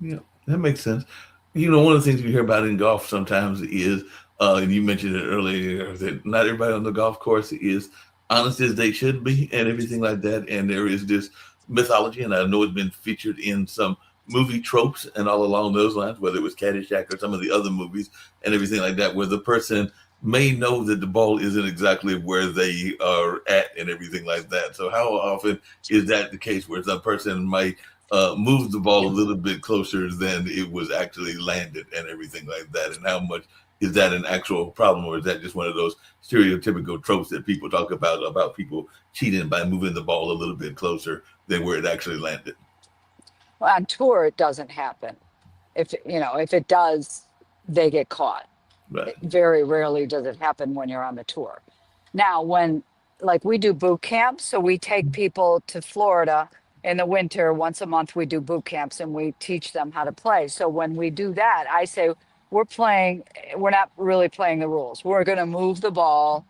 Yeah, that makes sense. You know, one of the things we hear about in golf sometimes is, and you mentioned it earlier, that not everybody on the golf course is honest as they should be and everything like that. And there is this mythology, and I know it's been featured in some movie tropes and all along those lines, whether it was Caddyshack or some of the other movies and everything like that, where the person may know that the ball isn't exactly where they are at and everything like that. So how often is that the case where some person might moved the ball a little bit closer than it was actually landed and everything like that? And how much is that an actual problem, or is that just one of those stereotypical tropes that people talk about people cheating by moving the ball a little bit closer than where it actually landed? Well, on tour, it doesn't happen. If it does, they get caught. Right. Very rarely does it happen when you're on the tour. Now, when like we do boot camps, so we take people to Florida in the winter once a month. We do boot camps and we teach them how to play. So when we do that, I say we're not really playing the rules. We're going to move the ball.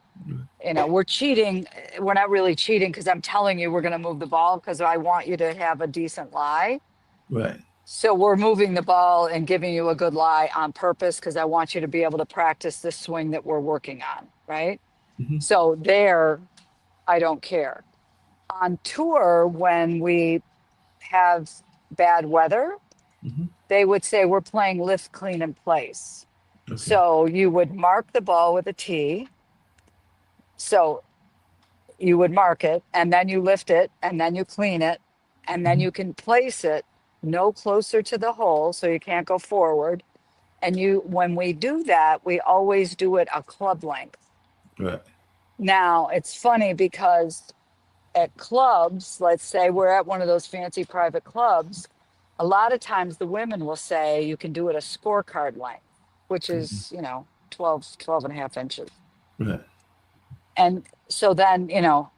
We're cheating. We're not really cheating because I'm telling you we're going to move the ball because I want you to have a decent lie. Right. So we're moving the ball and giving you a good lie on purpose because I want you to be able to practice this swing that we're working on, right? Mm-hmm. So there, I don't care. On tour, when we have bad weather, Mm-hmm. they would say we're playing lift, clean, and place. Okay. So you would mark the ball with a T. So you would mark it, and then you lift it, and then you clean it, and then you can place it no closer to the hole, so you can't go forward. And when we do that, we always do it a club length. Right. Now, it's funny because at clubs, let's say we're at one of those fancy private clubs, a lot of times the women will say you can do it a scorecard length, which is, 12 and a half inches. Right. And so then,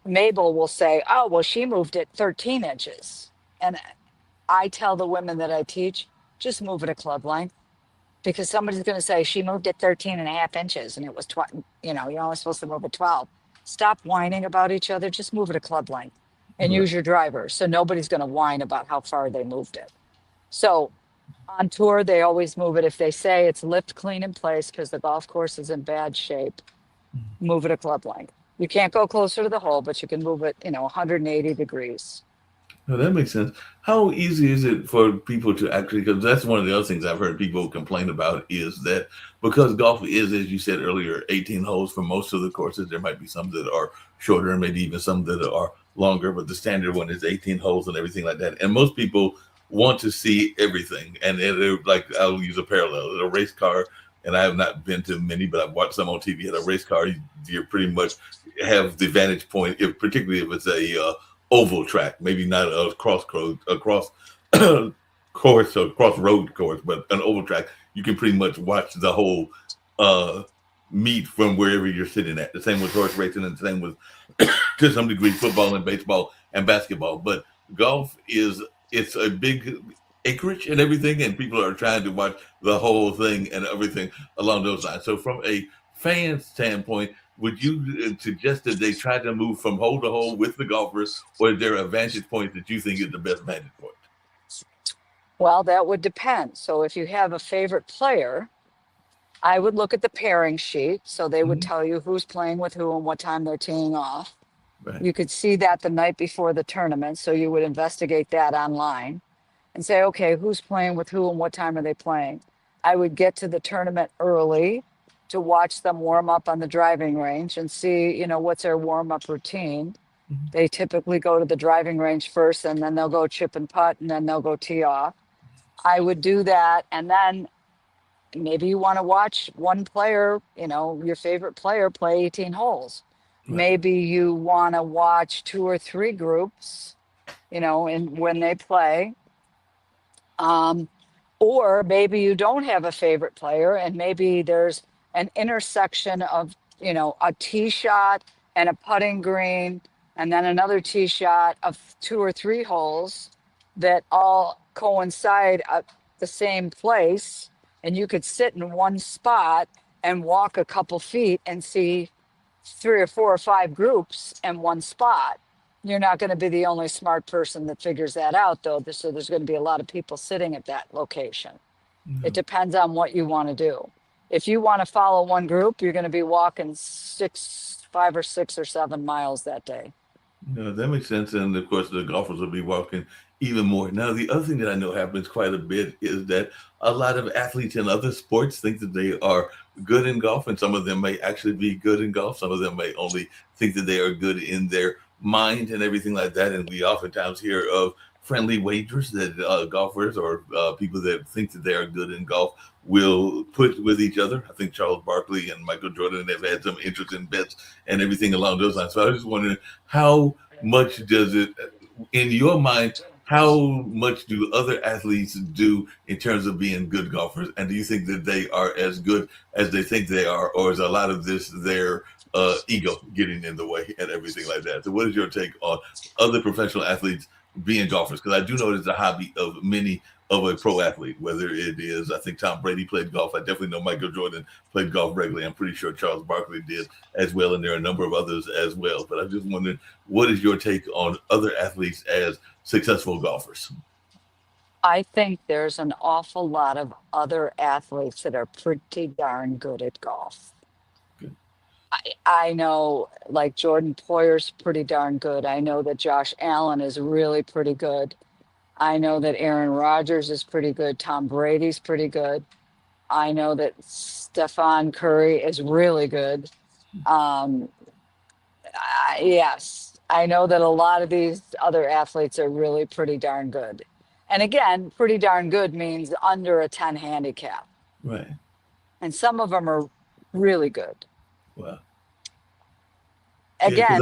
Mabel will say, oh, well, she moved it 13 inches. And I tell the women that I teach, just move it a club length because somebody's going to say she moved it 13 and a half inches and it was, you're only supposed to move it 12. Stop whining about each other. Just move it a club length and use your driver. So nobody's going to whine about how far they moved it. So on tour, they always move it. If they say it's lift, clean, in place because the golf course is in bad shape, move it a club length. You can't go closer to the hole, but you can move it, 180 degrees. No, that makes sense. How easy is it for people to actually, because that's one of the other things I've heard people complain about is that because golf is, as you said earlier, 18 holes for most of the courses, there might be some that are shorter and maybe even some that are longer, but the standard one is 18 holes and everything like that. And most people want to see everything. And they're like, I'll use a parallel. At a race car, and I have not been to many, but I've watched some on TV. At a race car, you pretty much have the vantage point, particularly if it's a oval track, maybe not a cross course or cross road course, but an oval track. You can pretty much watch the whole meet from wherever you're sitting at. The same with horse racing, and the same with to some degree football and baseball and basketball. But golf it's a big acreage and everything, and people are trying to watch the whole thing and everything along those lines. So from a fan standpoint, would you suggest that they try to move from hole to hole with the golfers, or is there a vantage point that you think is the best vantage point? Well, that would depend. So if you have a favorite player, I would look at the pairing sheet. So they would tell you who's playing with who and what time they're teeing off. Right. You could see that the night before the tournament. So you would investigate that online and say, okay, who's playing with who and what time are they playing? I would get to the tournament early to watch them warm up on the driving range and see, what's their warm up routine. They typically go to the driving range first, and then they'll go chip and putt, and then they'll go tee off. I would do that. And then maybe you want to watch one player, your favorite player play 18 holes. Right. Maybe you want to watch 2 or 3 groups, and when they play. Or maybe you don't have a favorite player, and maybe there's an intersection of, a tee shot and a putting green, and then another tee shot of 2 or 3 holes that all coincide at the same place. And you could sit in one spot and walk a couple feet and see 3 or 4 or 5 groups in one spot. You're not going to be the only smart person that figures that out, though. So there's going to be a lot of people sitting at that location. It depends on what you want to do. If you want to follow one group, you're going to be walking 5 or 6 or 7 miles that day. No, that makes sense. And of course, the golfers will be walking even more. Now, the other thing that I know happens quite a bit is that a lot of athletes in other sports think that they are good in golf, and some of them may actually be good in golf. Some of them may only think that they are good in their mind and everything like that. And we oftentimes hear of friendly wagers that golfers or people that think that they are good in golf will put with each other. I think Charles Barkley and Michael Jordan have had some interest in bets and everything along those lines. So I was just wondering, how much does it, in your mind, how much do other athletes do in terms of being good golfers? And do you think that they are as good as they think they are, or is a lot of this their ego getting in the way and everything like that? So, what is your take on other professional athletes being golfers? Because I do know it's a hobby of many of a pro athlete, whether it is, I think Tom Brady played golf. I definitely know Michael Jordan played golf regularly. I'm pretty sure Charles Barkley did as well, and there are a number of others as well. But I'm just wondering, what is your take on other athletes as successful golfers? I think there's an awful lot of other athletes that are pretty darn good at golf. Good. I know like Jordan Poyer's pretty darn good. I know that Josh Allen is really pretty good. I know that Aaron Rodgers is pretty good. Tom Brady's pretty good. I know that Stefan Curry is really good. Um, yes, I know that a lot of these other athletes are really pretty darn good. And again, pretty darn good means under a 10 handicap. Right. And some of them are really good. Wow. Yeah, Again,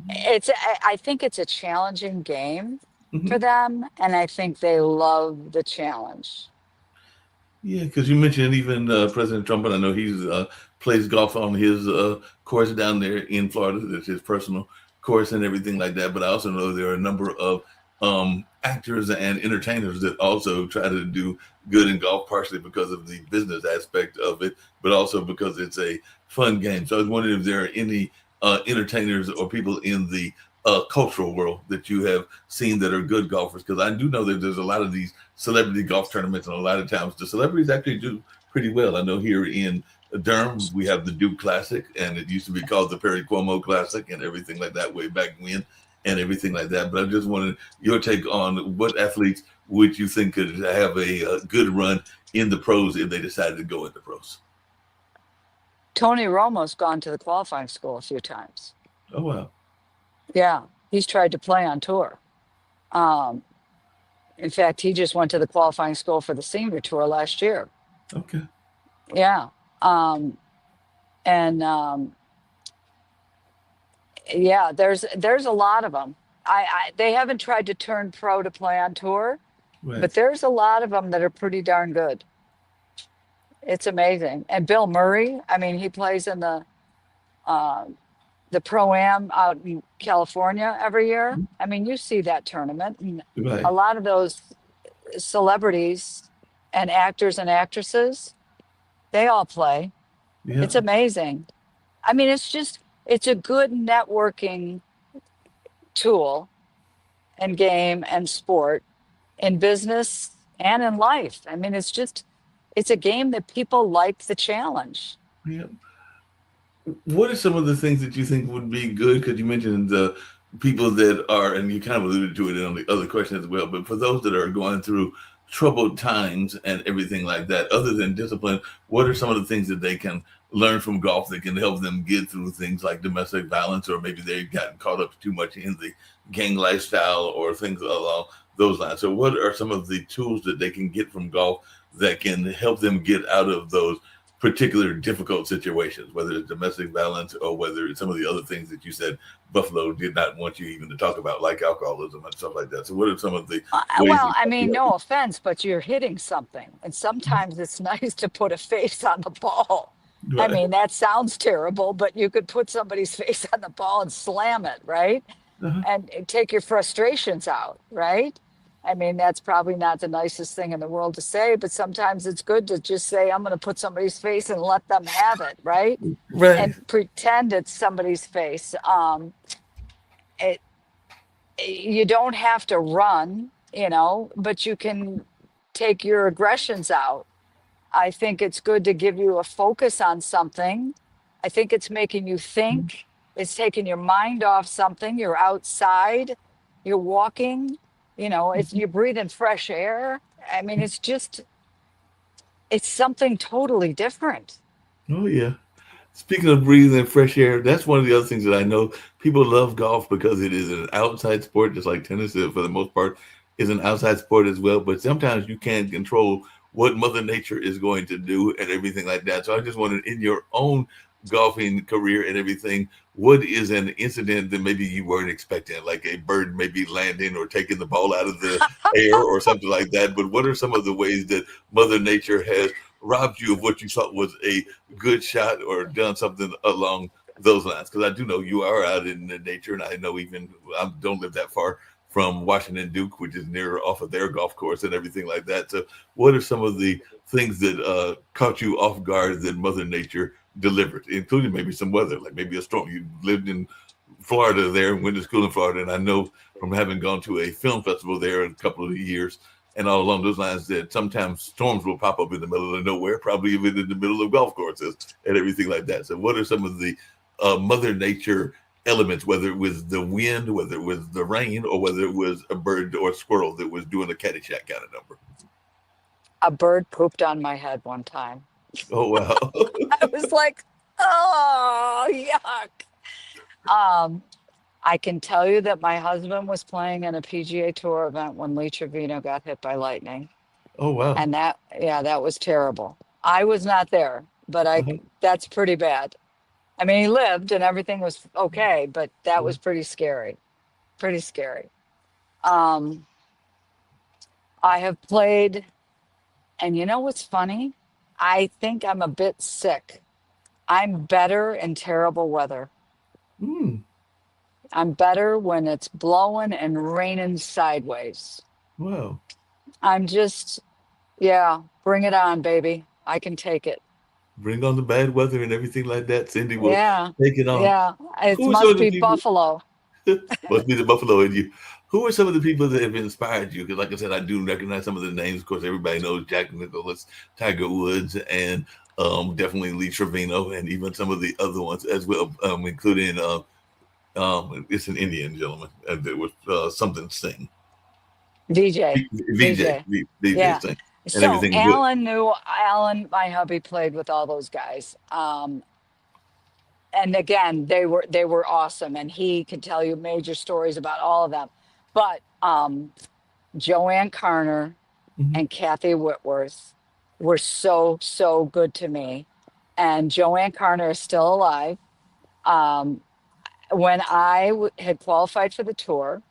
because I think it's a challenging game Mhm. for them, and I think they love the challenge. Yeah, because you mentioned even President Trump, and I know he's plays golf on his course down there in Florida. That's his personal course and everything like that. But I also know there are a number of actors and entertainers that also try to do good in golf, partially because of the business aspect of it, but also because it's a fun game. So I was wondering if there are any entertainers or people in the cultural world that you have seen that are good golfers, because I do know that there's a lot of these celebrity golf tournaments, and a lot of times the celebrities actually do pretty well. I know here in Durham we have the Duke Classic, and it used to be called the Perry Como Classic, and everything like that way back when, and everything like that. But I just wanted your take on what athletes would you think could have a good run in the pros if they decided to go into pros. Tony Romo's gone to the qualifying school a few times. Oh wow. Yeah, he's tried to play on tour. Um, in fact, he just went to the qualifying school for the senior tour last year. Okay. Yeah. Um, and yeah, there's a lot of them. They haven't tried to turn pro to play on tour, Right. but there's a lot of them that are pretty darn good. It's amazing. And Bill Murray, I mean, he plays in uh, the pro am out in California every year. I mean, you see that tournament, and a Right. lot of those celebrities and actors and actresses, they all play. Yeah. It's amazing. I mean, it's a good networking tool and game and sport in business and in life. I mean, it's a game that people like the challenge. Yeah. What are some of the things that you think would be good? Because you mentioned the people that are, and you kind of alluded to it on the other question as well, but for those that are going through troubled times and everything like that, other than discipline, what are some of the things that they can learn from golf that can help them get through things like domestic violence, or maybe they've gotten caught up too much in the gang lifestyle or things along those lines? So, what are some of the tools that they can get from golf that can help them get out of those particular difficult situations, whether it's domestic violence or whether it's some of the other things that you said Buffalo did not want you even to talk about, like alcoholism and stuff like that? So, what are some of the ways Well, that I mean, you no offense, but you're hitting something. And sometimes it's nice to put a face on the ball. I right? mean, that sounds terrible, but you could put somebody's face on the ball and slam it, right? Uh-huh. And take your frustrations out, right? I mean, that's probably not the nicest thing in the world to say, but sometimes it's good to just say, I'm going to put somebody's face and let them have it, right? Right. And pretend it's somebody's face. It, you don't have to run, but you can take your aggressions out. I think it's good to give you a focus on something. I think it's making you think. It's taking your mind off something. You're outside, you're walking, it's you're breathing fresh air. I mean, it's something totally different. Oh yeah. Speaking of breathing fresh air, that's one of the other things that I know people love golf because it is an outside sport, just like tennis is for the most part is an outside sport as well. But sometimes you can't control what Mother Nature is going to do and everything like that. So I just wondered, in your own golfing career and everything, what is an incident that maybe you weren't expecting, like a bird maybe landing or taking the ball out of the air or something like that? But what are some of the ways that Mother Nature has robbed you of what you thought was a good shot or done something along those lines? Because I do know you are out in the nature, and I know even I don't live that far from Washington Duke, which is near off of their golf course and everything like that. So, what are some of the things that caught you off guard that Mother Nature delivered, including maybe some weather, like maybe a storm? You lived in Florida there and went to school in Florida, and I know from having gone to a film festival there in a couple of years and all along those lines that sometimes storms will pop up in the middle of nowhere, probably even in the middle of golf courses and everything like that. So, what are some of the Mother Nature elements, whether it was the wind, whether it was the rain, or whether it was a bird or a squirrel that was doing a Caddyshack kind of number? A bird pooped on my head one time. Oh wow! I was like, oh, yuck. Um, I can tell you that my husband was playing in a PGA Tour event when Lee Trevino got hit by lightning. Oh wow! And that, yeah, that was terrible. I was not there, but Uh-huh. that's pretty bad. I mean, he lived and everything was okay, but that Uh-huh. was pretty scary. Pretty scary. Um, I have played, and you know what's funny? I think I'm a bit sick. I'm better in terrible weather. Mm, I'm better when it's blowing and raining sideways. wow! I'm just, yeah, bring it on, baby. I can take it. Bring on the bad weather and everything like that. Cindy will Yeah, take it on. yeah. It Who are some must of the be people? Buffalo. Must be the Buffalo in you. Who are some of the people that have inspired you? Because, like I said, I do recognize some of the names. Of course, everybody knows Jack Nicklaus, Tiger Woods, and definitely Lee Trevino, and even some of the other ones as well, including it's an Indian gentleman that was something Singh, VJ, VJ, VJ. VJ Yeah. Singh, and So everything. But Alan, my hubby played with all those guys. And again, they were awesome. And he could tell you major stories about all of them. But Joanne Carner mhm, and Kathy Whitworth were so, so good to me. And Joanne Carner is still alive. Um, when had qualified for the tour,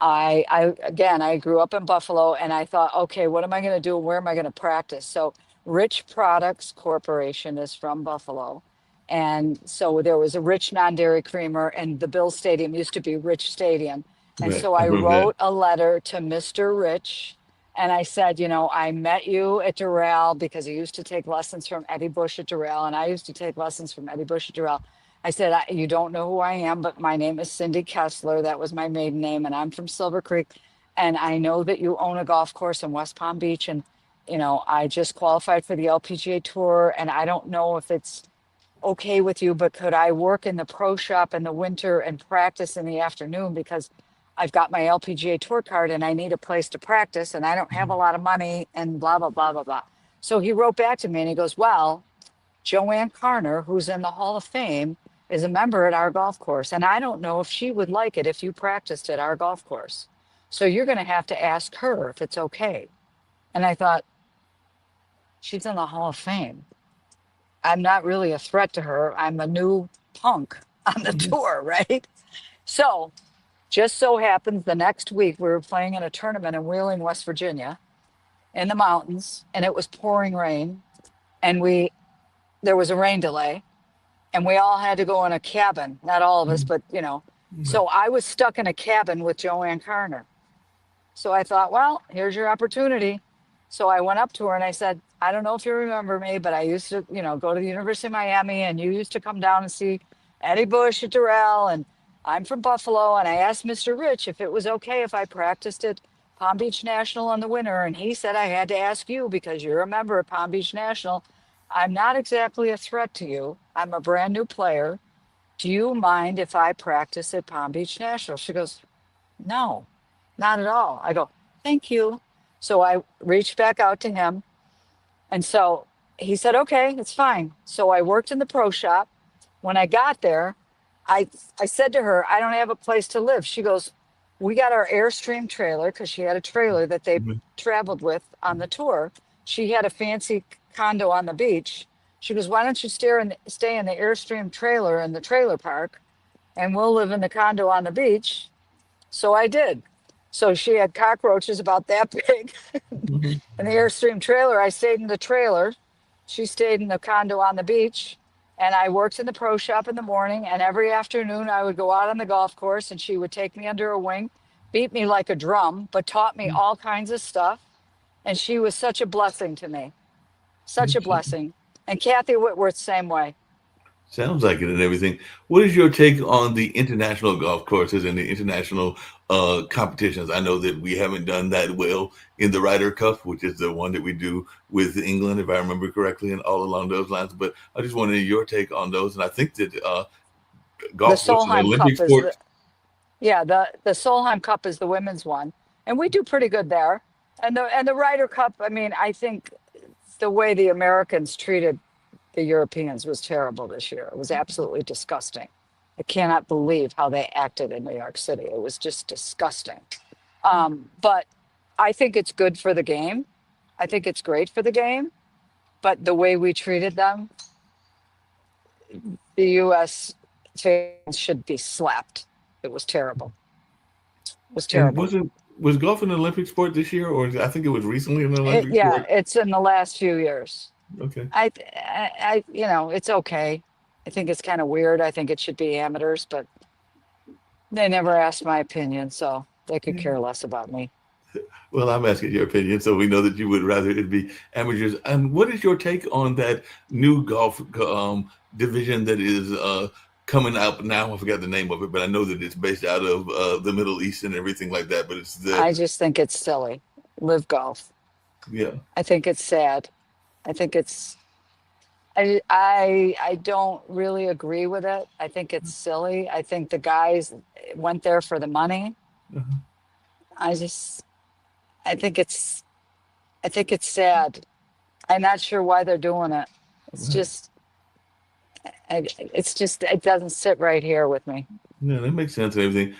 I again, I grew up in Buffalo and I thought, okay, what am I going to do? Where am I going to practice? So, Rich Products Corporation is from Buffalo. And so there was a Rich non-dairy creamer, and the Bill Stadium used to be Rich Stadium. And right, so I I remember that. wrote a letter to Mr. Rich and I said, I met you at Doral because he used to take lessons from Eddie Bush at Doral, and I used to take lessons from Eddie Bush at Doral. I said, you don't know who I am, but my name is Cindy Kessler. That was my maiden name, and I'm from Silver Creek. And I know that you own a golf course in West Palm Beach. And, I just qualified for the LPGA Tour. And I don't know if it's okay with you, but could I work in the pro shop in the winter and practice in the afternoon? Because I've got my LPGA Tour card and I need a place to practice and I don't have a Mhm. lot of money and blah, blah, blah, blah, blah. So he wrote back to me and he goes, well, Joanne Carner, who's in the Hall of Fame, is a member at our golf course. And I don't know if she would like it if you practiced at our golf course. So you're going to have to ask her if it's okay. And I thought, she's in the Hall of Fame. I'm not really a threat to her. I'm a new punk on the Mhm. tour, right? So just so happens the next week we were playing in a tournament in Wheeling, West Virginia in the mountains, and it was pouring rain. And there was a rain delay and we all had to go in a cabin. Not all of us, Mhm. but Right. so I was stuck in a cabin with Joanne Carner. So I thought, well, here's your opportunity. So I went up to her and I said, I don't know if you remember me, but I used to, go to the University of Miami and you used to come down and see Eddie Bush at Doral. And I'm from Buffalo. And I asked Mr. Rich if it was okay if I practiced at Palm Beach National in the winter. And he said I had to ask you because you're a member of Palm Beach National. I'm not exactly a threat to you. I'm a brand new player. Do you mind if I practice at Palm Beach National? She goes, no, not at all. I go, thank you. So I reached back out to him. And so he said, okay, it's fine. So I worked in the pro shop. When I got there, I I said to her, I don't have a place to live. She goes, we got our Airstream trailer because she had a trailer that they Mhm. traveled with on the tour. She had a fancy condo on the beach. She goes, why don't you stay in the Airstream trailer in the trailer park, and we'll live in the condo on the beach. So I did. So she had cockroaches about that big Mhm. in the Airstream trailer. I stayed in the trailer. She stayed in the condo on the beach. And I worked in the pro shop in the morning. And every afternoon, I would go out on the golf course and she would take me under her wing, beat me like a drum, but taught me all kinds of stuff. And she was such a blessing to me, such a blessing. And Kathy Whitworth, same way. Sounds like it and everything. What is your take on the international golf courses and the international competitions? I know that we haven't done that well in the Ryder Cup, which is the one that we do with England, if I remember correctly, and all along those lines. But I just wanted your take on those. And I think that The golf was an Solheim Olympic Cup is sport. the, yeah, the Solheim Cup is the women's one. And we do pretty good there. And the Ryder Cup, I mean, I think the way the Americans treated the Europeans was terrible this year. It was absolutely disgusting. I cannot believe how they acted in New York City. It was just disgusting. But I think it's good for the game. I think it's great for the game. But the way we treated them, the U.S. fans should be slapped. It was terrible. It was And terrible. was golf an Olympic sport this year, or I think it was recently an Olympic Yeah, sport? it's in the last few years. Okay. It's okay. I think it's kind of weird. I think it should be amateurs, but they never asked my opinion, so they could care less about me. Well, I'm asking your opinion, so we know that you would rather it be amateurs. And what is your take on that new golf division that is coming up now? I forgot the name of it, but I know that it's based out of the Middle East and everything like that. But it's the I just think it's silly. Live golf. yeah. I think it's sad. I think it's I don't really agree with it. I think it's silly. I think the guys went there for the money. Uh-huh. I just I think it's I think it's sad. I'm not sure why they're doing it. It's Right. just it's just it doesn't sit right here with me. Yeah, that makes sense and everything.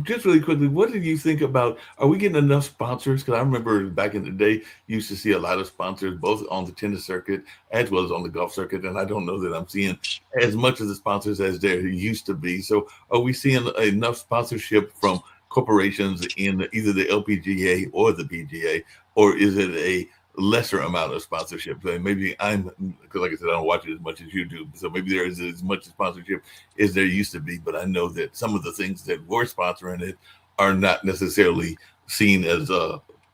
Just really quickly, what do you think about? Are we getting enough sponsors? Because I remember back in the day, you used to see a lot of sponsors, both on the tennis circuit as well as on the golf circuit. And I don't know that I'm seeing as much of the sponsors as there used to be. So, are we seeing enough sponsorship from corporations in either the LPGA or the PGA, or is it a lesser amount of sponsorship? And maybe I'm because, like I said, I don't watch it as much as you do. So maybe there is as much sponsorship as there used to be. But I know that some of the things that were sponsoring it are not necessarily seen as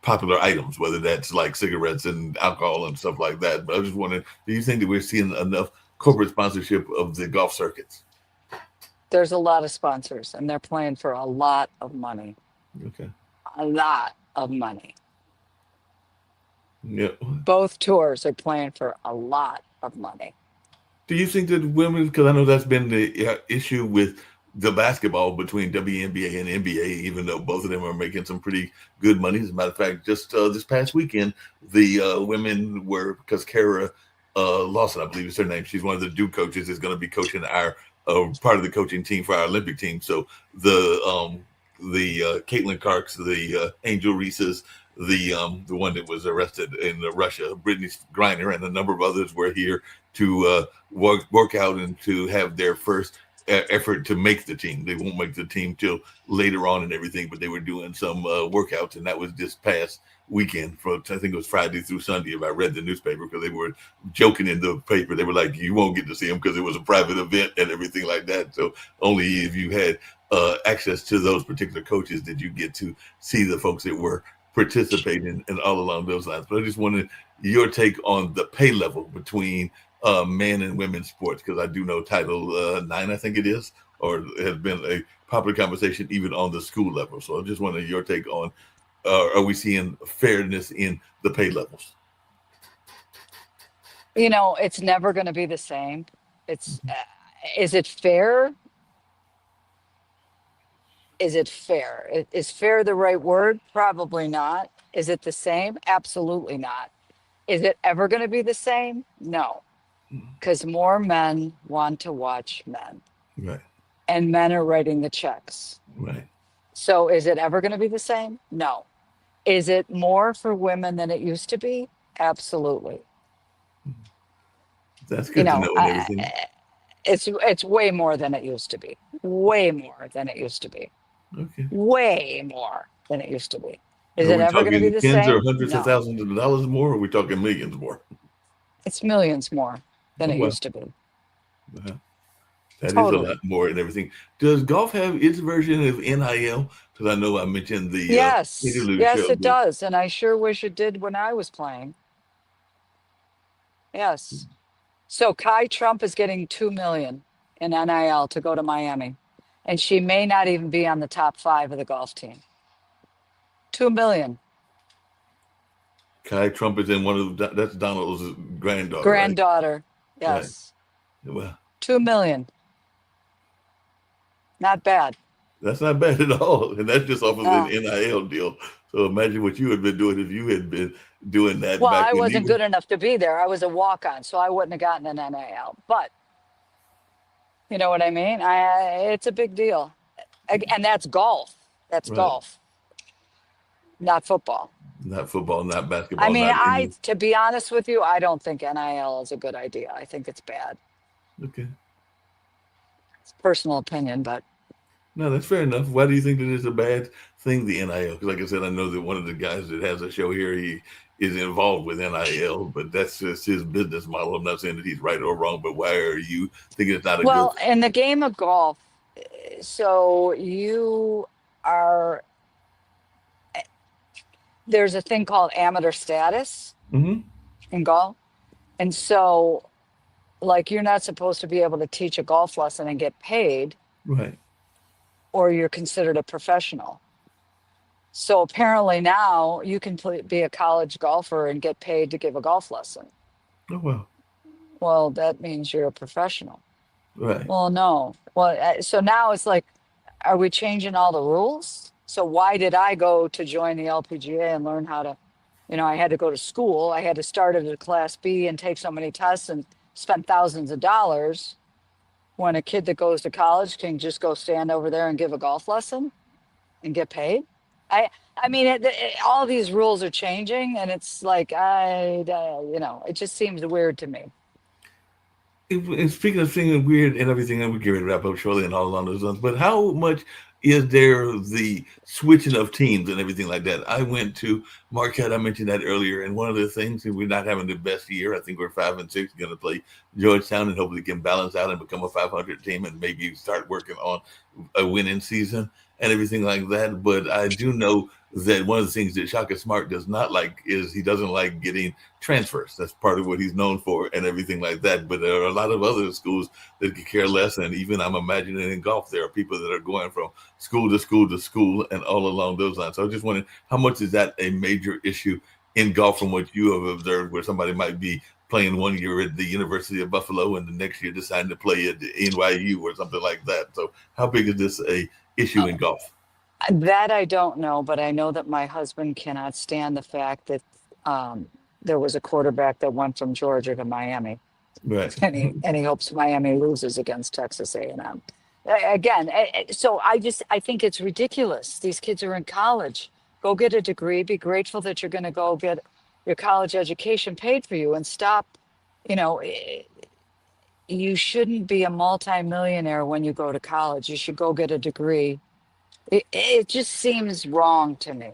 popular items, whether that's like cigarettes and alcohol and stuff like that. But I was just wondering, do you think that we're seeing enough corporate sponsorship of the golf circuits? There's a lot of sponsors and they're playing for a lot of money. Okay. A lot of money. Yeah. Both tours are playing for a lot of money. Do you think that women, because I know that's been the issue with the basketball between WNBA and NBA, even though both of them are making some pretty good money. As a matter of fact, just this past weekend, the women were, because Kara Lawson, I believe is her name, she's one of the Duke coaches, is going to be coaching our part of the coaching team for our Olympic team. So the Caitlin Clarks, the Angel Reese's, the one that was arrested in Russia, Brittany Griner, and a number of others were here to work out and to have their first effort to make the team. They won't make the team till later on and everything, but they were doing some workouts, and that was this past weekend. From I think it was Friday through Sunday. If I read the newspaper, because they were joking in the paper, they were like, "You won't get to see them because it was a private event and everything like that." So only if you had access to those particular coaches did you get to see the folks that were participating and all along those lines. But I just wanted your take on the pay level between men and women's sports, because I do know Title IX, I think it is, or has been a popular conversation even on the school level. So I just wanted your take on: are we seeing fairness in the pay levels? It's never going to be the same. It's Is it fair? Is it fair? Is fair the right word? Probably not. Is it the same? Absolutely not. Is it ever going to be the same? No, because more men want to watch men, Right. and men are writing the checks. Right. So is it ever going to be the same? No. Is it more for women than it used to be? Absolutely. That's You good to know, know and everything. it's way more than it used to be. Way more than it used to be. Okay. Way more than it used to be. Is Are it we ever going to be talking the tens or same? hundreds of No. thousands of dollars more, or are we talking millions more? It's millions more than Oh it well, used to be. uh, that is a lot Totally. more and everything. Does golf have its version of NIL? Because I know I mentioned the Yes. interlude Yes, show, it but does. And I sure wish it did when I was playing. Yes. So Kai Trump is getting 2 million in NIL to go to Miami. And she may not even be on the top 5 of the golf team. 2 million. Kai Trump is in one of that's Donald's granddaughter, right? Granddaughter. Right. Yes. Well, 2 million. Not bad. that's not bad at all, and that's just off of an No. NIL deal. So imagine what you had been doing if you had been doing that Well, back I when wasn't you were good enough to be there. I was a walk-on, so I wouldn't have gotten an NIL. But you know what I mean? It's a big deal. And that's golf. That's right. golf, not football. Not football, not I basketball, mean, not any. to be honest with you, I don't think NIL is a good idea. I think it's bad. Okay. It's personal opinion, but No, that's fair enough. Why do you think that it's a bad thing, the NIL? Because, like I said, I know that one of the guys that has a show here, he is involved with NIL, but that's just his business model. I'm not saying that he's right or wrong, but why are you thinking it's not a good well, thing? in the game of golf, so you are, there's a thing called amateur status Hmm. in golf. And so, like, you're not supposed to be able to teach a golf lesson and get paid, Right. or you're considered a professional. So apparently now you can be a college golfer and get paid to give a golf lesson. Oh, well. Well, that means you're a professional. Right. Well, no. Well, so now it's like, are we changing all the rules? So why did I go to join the LPGA and learn how to, I had to go to school. I had to start at a class B and take so many tests and spend thousands of dollars, when a kid that goes to college can just go stand over there and give a golf lesson and get paid. I I mean, all these rules are changing, and it's like it just seems weird to me. And speaking of things weird and everything, and we get ready to wrap up shortly and all along those lines, but how much is there the switching of teams and everything like that? I went to Marquette, I mentioned that earlier, and one of the things, and we're not having the best year. I think we're 5-6, going to play Georgetown and hopefully can balance out and become a 500 team and maybe start working on a winning season and everything like that. But I do know that one of the things that Shaka Smart does not like is he doesn't like getting transfers. That's part of what he's known for and everything like that. But there are a lot of other schools that could care less. And even I'm imagining in golf, there are people that are going from school to school to school and all along those lines. So I just wondering, how much is that a major issue in golf from what you have observed, where somebody might be playing one year at the University of Buffalo and the next year deciding to play at the NYU or something like that? So how big is this a issue in golf? That I don't know, but I know that my husband cannot stand the fact that um, there was a quarterback that went from Georgia to Miami, Right. and he hopes Miami loses against Texas A&M. Again, so I think it's ridiculous. These kids are in college. Go get a degree. Be grateful that you're going to go get your college education paid for you, and stop. You know, you shouldn't be a multimillionaire when you go to college. You should go get a degree. It just seems wrong to me.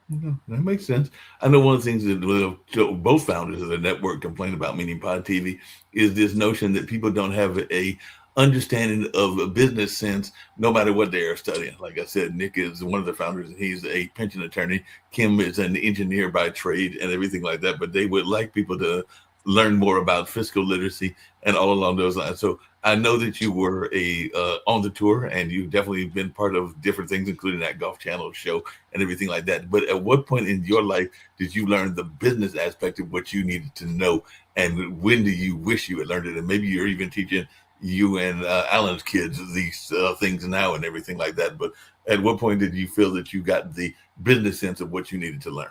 No, that makes sense. I know one of the things that both founders of the network complain about, meaning Pod TV, is this notion that people don't have a understanding of a business sense, no matter what they are studying. Like I said, Nick is one of the founders, and he's a pension attorney. Kim is an engineer by trade and everything like that. But they would like people to learn more about fiscal literacy and all along those lines. So I know that you were a on the tour, and you've definitely been part of different things, including that Golf Channel show and everything like that. But at what point in your life did you learn the business aspect of what you needed to know? And when do you wish you had learned it? And maybe you're even teaching you and Alan's kids these things now and everything like that. But at what point did you feel that you got the business sense of what you needed to learn?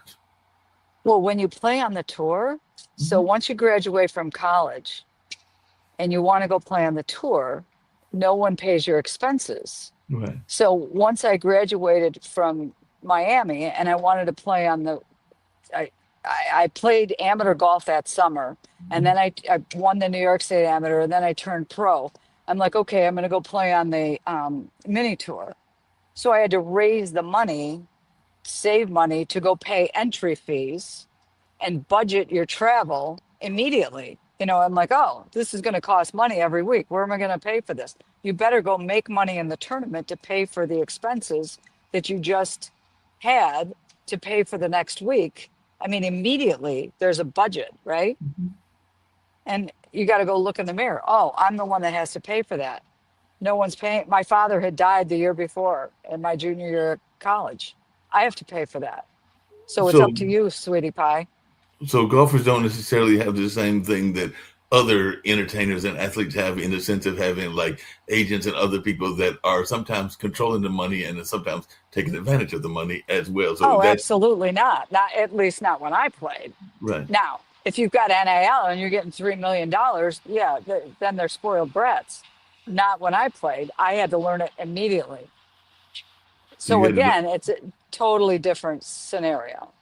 Well, when you play on the tour, so Mhm. once you graduate from college and you want to go play on the tour, no one pays your expenses. Right. So once I graduated from Miami and I wanted to play on the, I, I played amateur golf that summer, and Mhm. then I won the New York State Amateur, and then I turned pro. I'm like, okay, I'm going to go play on the mini tour. So I had to raise the money, save money to go pay entry fees and budget your travel immediately. I'm like, oh, this is going to cost money every week. Where am I going to pay for this? You better go make money in the tournament to pay for the expenses that you just had to pay for the next week. I mean, immediately there's a budget, right? Mhm. And you got to go look in the mirror. Oh, I'm the one that has to pay for that. No one's paying. My father had died the year before in my junior year of college. I have to pay for that. So it's So up to you, sweetie pie. so golfers don't necessarily have the same thing that other entertainers and athletes have in the sense of having like agents and other people that are sometimes controlling the money and then sometimes taking advantage of the money as well. So Oh, that's absolutely not. Not at least not when I played. right. Now, if you've got NIL and you're getting $3 million, yeah, then they're spoiled brats. Not when I played. I had to learn it immediately. So you So had to do, again, it's a totally different scenario.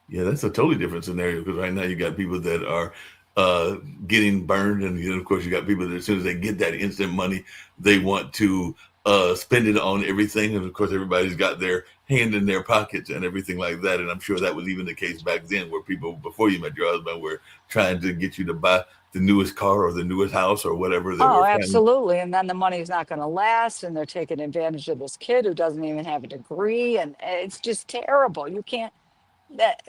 yeah, that's a totally different scenario because right now you got people that are uh, getting burned, and of course you got people that as soon as they get that instant money, they want to spend it on everything, and of course everybody's got their hand in their pockets and everything like that. And I'm sure that was even the case back then, where people before you met your husband were trying to get you to buy the newest car or the newest house or whatever that Oh, were family. absolutely. And then the money's not going to last, and they're taking advantage of this kid who doesn't even have a degree, and it's just terrible. You can't that.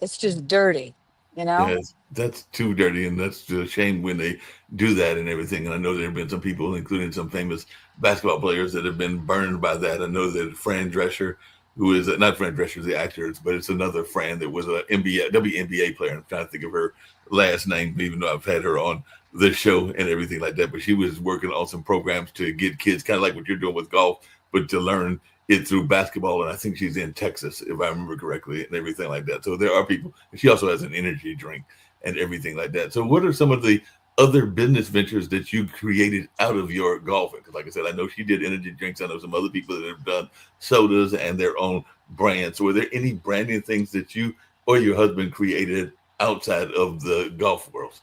It's just dirty, you know. Yes, that's too dirty, and that's a shame when they do that and everything. And I know there have been some people, including some famous basketball players, that have been burned by that. I know that Fran Drescher, who is not Fran Drescher, the actor, but it's another Fran that was a NBA, WNBA player. I'm trying to think of her last name, even though I've had her on the show and everything like that. But she was working on some programs to get kids, kind of like what you're doing with golf, but to learn it through basketball, and I think she's in Texas, if I remember correctly, and everything like that. So there are people. And she also has an energy drink and everything like that. So what are some of the other business ventures that you created out of your golfing? Because like I said, I know she did energy drinks. I know some other people that have done sodas and their own brands. So were there any branding things that you or your husband created outside of the golf world?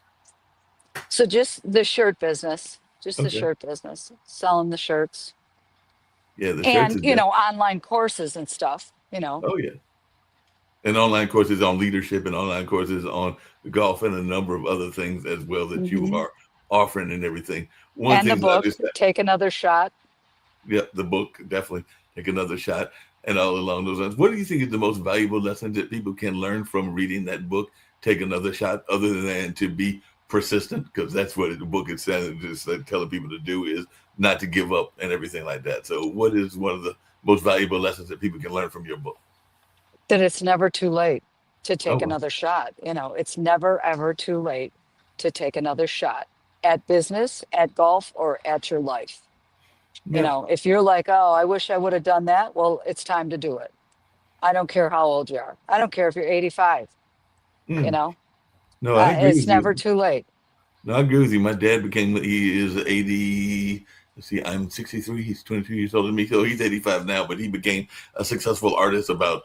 So just the Okay. shirt business, selling the shirts Yeah, the shirts and, is that. online courses and stuff. Oh yeah. And online courses on leadership and online courses on golf and a number of other things as well that you Hmm. are offering and everything. One of And the the things that I book, just Take Another Shot. yeah, the book definitely take another shot and all along those lines. What do you think is the most valuable lesson that people can learn from reading that book? Take another shot, other than to be persistent, because that's what the book is saying. Just like telling people to do is not to give up and everything like that. So, what is one of the most valuable lessons that people can learn from your book? That it's never too late to Oh, take well, another shot. It's never, ever too late to take another shot at business, at golf, or at your life. yeah. If you're like, oh, I wish I would have done that, well, it's time to do it. I don't care how old you are. I don't care if you're 85, you Mm. know, No, I agree it's with never you. too late. No, I agree with you. My dad became, he is 80. Let's see, I'm 63. He's 22 years older than me. So he's 85 now, but he became a successful artist about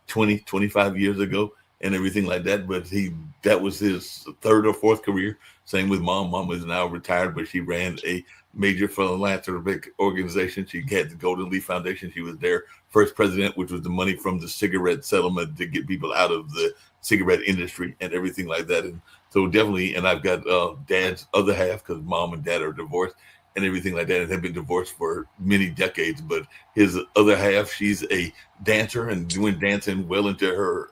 20, 25 years ago and everything like that. But that was his third or fourth career. Same with mom. Mom is now retired, but she ran a major philanthropic organization. She had the Golden Leaf Foundation. She was their first president, which was the money from the cigarette settlement to get people out of the cigarette industry and everything like that. And so definitely, and I've got dad's other half because mom and dad are divorced and everything like that, and have been divorced for many decades. But his other half, she's a dancer and doing dancing well into her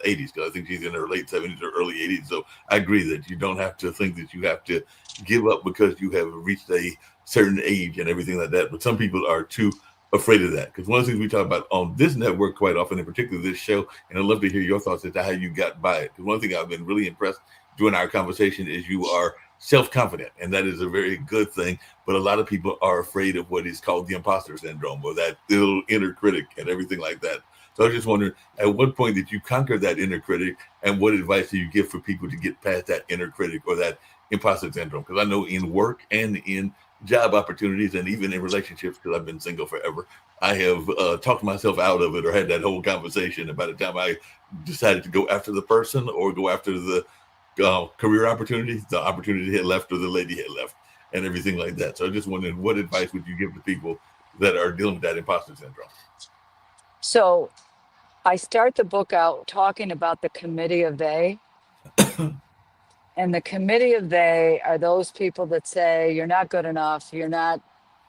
80s because I think she's in her late 70s or early 80s. So I agree that you don't have to think that you have to give up because you have reached a certain age and everything like that. But some people are too afraid of that because one of the things we talk about on this network quite often, in particular this show, and I'd love to hear your thoughts as to how you got by it. Because one thing I've been really impressed during our conversation is you are self-confident, and that is a very good thing. But a lot of people are afraid of what is called the imposter syndrome or that little inner critic and everything like that. So I was just wondering, at what point did you conquer that inner critic, and what advice do you give for people to get past that inner critic or that imposter syndrome? Because I know in work and in job opportunities and even in relationships, because I've been single forever, I have talked myself out of it or had that whole conversation. And by the time I decided to go after the person or go after the career opportunity, the opportunity had left or the lady had left and everything like that. So I just wondering, what advice would you give to people that are dealing with that imposter syndrome? So I start the book out talking about the committee of they. And the committee of they are those people that say, you're not good enough, you're not,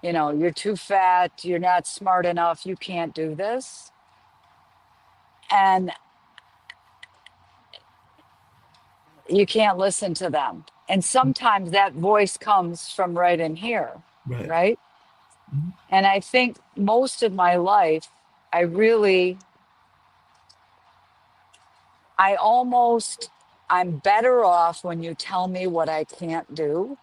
you're too fat, you're not smart enough, you can't do this. And you can't listen to them. And sometimes that voice comes from right in here, Right. right? Mm-hmm. And I think most of my life, I'm better off when you tell me what I can't do.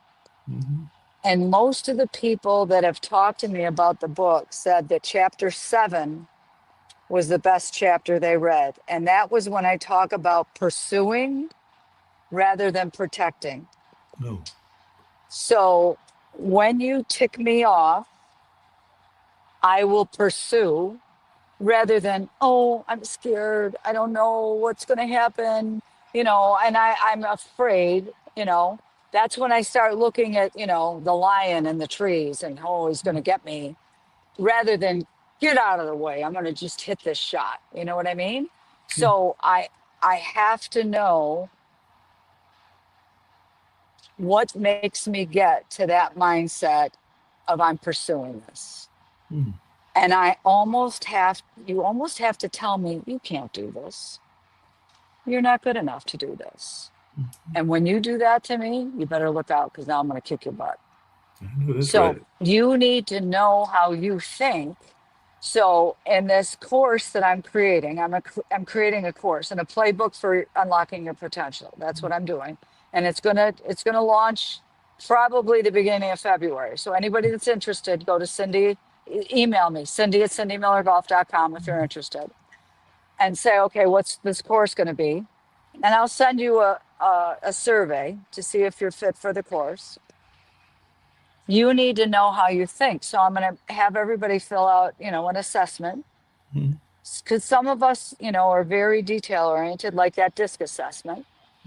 Mm-hmm. And most of the people that have talked to me about the book said that chapter 7 was the best chapter they read. And that was when I talk about pursuing rather than protecting. No. So when you tick me off, I will pursue rather than, oh, I'm scared. I don't know what's going to happen, and I'm afraid, That's when I start looking at, the lion in the trees and, oh, he's going to get me, rather than get out of the way. I'm going to just hit this shot. You know what I mean? Yeah. So I have to know what makes me get to that mindset of I'm pursuing this. Mm-hmm. And you almost have to tell me, you can't do this. You're not good enough to do this. Mm-hmm. And when you do that to me, you better look out, because now I'm going to kick your butt. That's So right. you need to know how you think. So in this course that I'm creating, I'm creating a course and a playbook for unlocking your potential. That's what I'm doing. And it's gonna launch probably the beginning of February. So anybody that's interested, go to email me, Cindy@cindymillergolf.com if you're interested, and say, okay, what's this course going to be? And I'll send you a survey to see if you're fit for the course. You need to know how you think. So I'm going to have everybody fill out, an assessment. Mm-hmm. Because some of us, are very detail oriented, like that DISC assessment.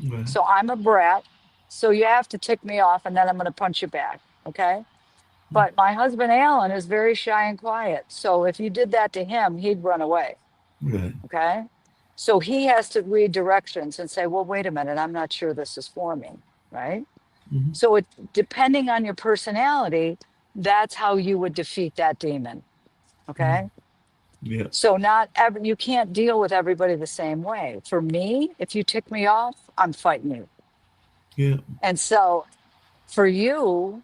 Right. So I'm a brat. So you have to tick me off, and then I'm going to punch you back. Okay. But my husband, Alan, is very shy and quiet. So if you did that to him, he'd run away. Right. Okay. So he has to read directions and say, well, wait a minute, I'm not sure this is for me. Right. Mm-hmm. So depending on your personality, that's how you would defeat that demon. Okay. Yeah. So you can't deal with everybody the same way. For me, if you tick me off, I'm fighting you. Yeah. And so for you,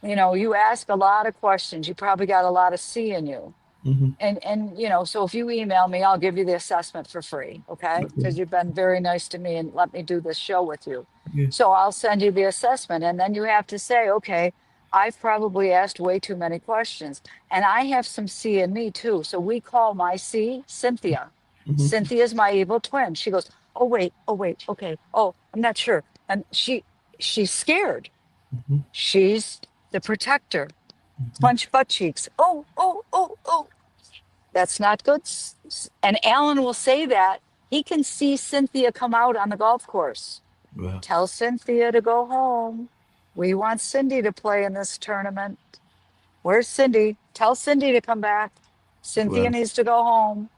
you ask a lot of questions. You probably got a lot of C in you. Mm-hmm. And so if you email me, I'll give you the assessment for free. Okay. Because you've been very nice to me and let me do this show with you. Yeah. So I'll send you the assessment, and then you have to say, okay, I've probably asked way too many questions, and I have some C in me too. So we call my C Cynthia. Mm-hmm. Cynthia's my evil twin. She goes, oh wait, okay. Oh, I'm not sure. And she's scared. Mm-hmm. She's the protector. Mm-hmm. Punch butt cheeks. Oh. That's not good. And Alan will say that. He can see Cynthia come out on the golf course. Wow. Tell Cynthia to go home. We want Cindy to play in this tournament. Where's Cindy? Tell Cindy to come back. Cynthia Wow. needs to go home.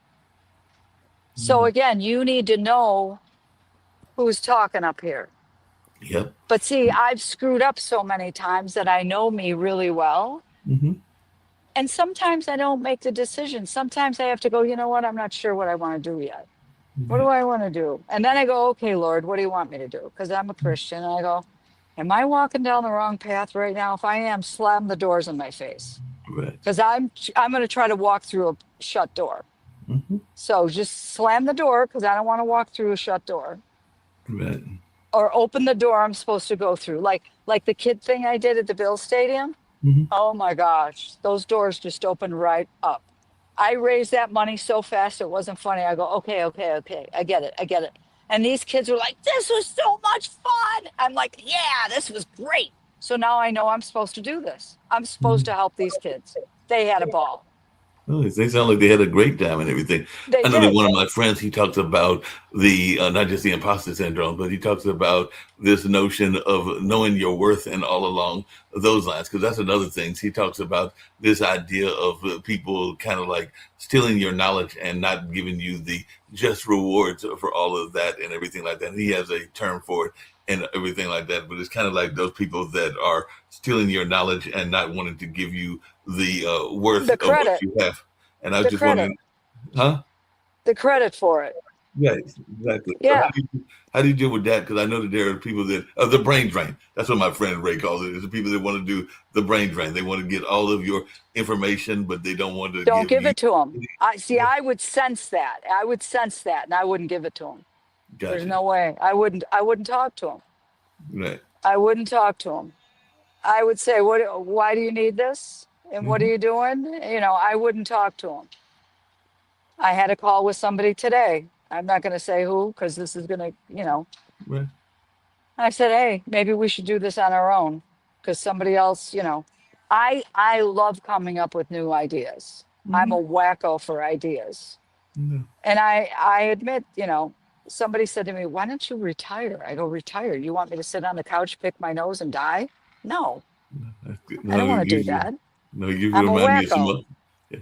So again, you need to know who's talking up here. Yep. But see, I've screwed up so many times that I know me really well. Mm-hmm. And sometimes I don't make the decision. Sometimes I have to go, you know what? I'm not sure what I want to do yet. What do I want to do? And then I go, okay, Lord, what do you want me to do? Because I'm a Christian. And I go, am I walking down the wrong path right now? If I am, slam the doors in my face. Right. Because I'm going to try to walk through a shut door. Mm-hmm. So just slam the door, because I don't want to walk through a shut door. Right. Or open the door I'm supposed to go through. Like the kid thing I did at the Bill Stadium. Mm-hmm. Oh my gosh, those doors just opened right up. I raised that money so fast it wasn't funny. I go, okay, okay, okay. I get it. I get it. And these kids were like, this was so much fun. I'm like, yeah, this was great. So now I know I'm supposed to do this. I'm supposed to help these kids. They had a ball. Oh, they sound like they had a great time and everything. They I know that did. one of my friends, he talks about the not just the imposter syndrome, but he talks about this notion of knowing your worth and all along those lines. Because that's another thing. He talks about this idea of people kind of like stealing your knowledge and not giving you the just rewards for all of that and everything like that. And he has a term for it and everything like that. But it's kind of like those people that are stealing your knowledge and not wanting to give you the worth The of what credit, you have. And I was the just credit, wondering, huh? the credit for it. Yeah, exactly. So Yeah. how do you deal with that? Because I know that there are people that the brain drain. That's what my friend Ray calls it. Is the people that want to do the brain drain. They want to get all of your information, but they don't want to Don't give give you. it to them. I see. I would sense that. I would sense that, and I wouldn't give it to them. There's Gotcha. no way. I wouldn't. I wouldn't talk to them. Right. I wouldn't talk to them. I would say, "What? Why do you need this? And what are Hmm. you doing?" You know, I wouldn't talk to them. I had a call with somebody today. I'm not going to say who because this is going to, you know. Right. I said, "Hey, maybe we should do this on our own," because somebody else, you know. I love coming up with new ideas. I'm a Hmm. wacko for ideas. No. And I admit, you know, somebody said to me, "Why don't you retire?" I go, "Retire? You want me to sit on the couch, pick my nose, and die? No, That's good. I No, don't want to do that. no, you I'm a remind me of some. wacko."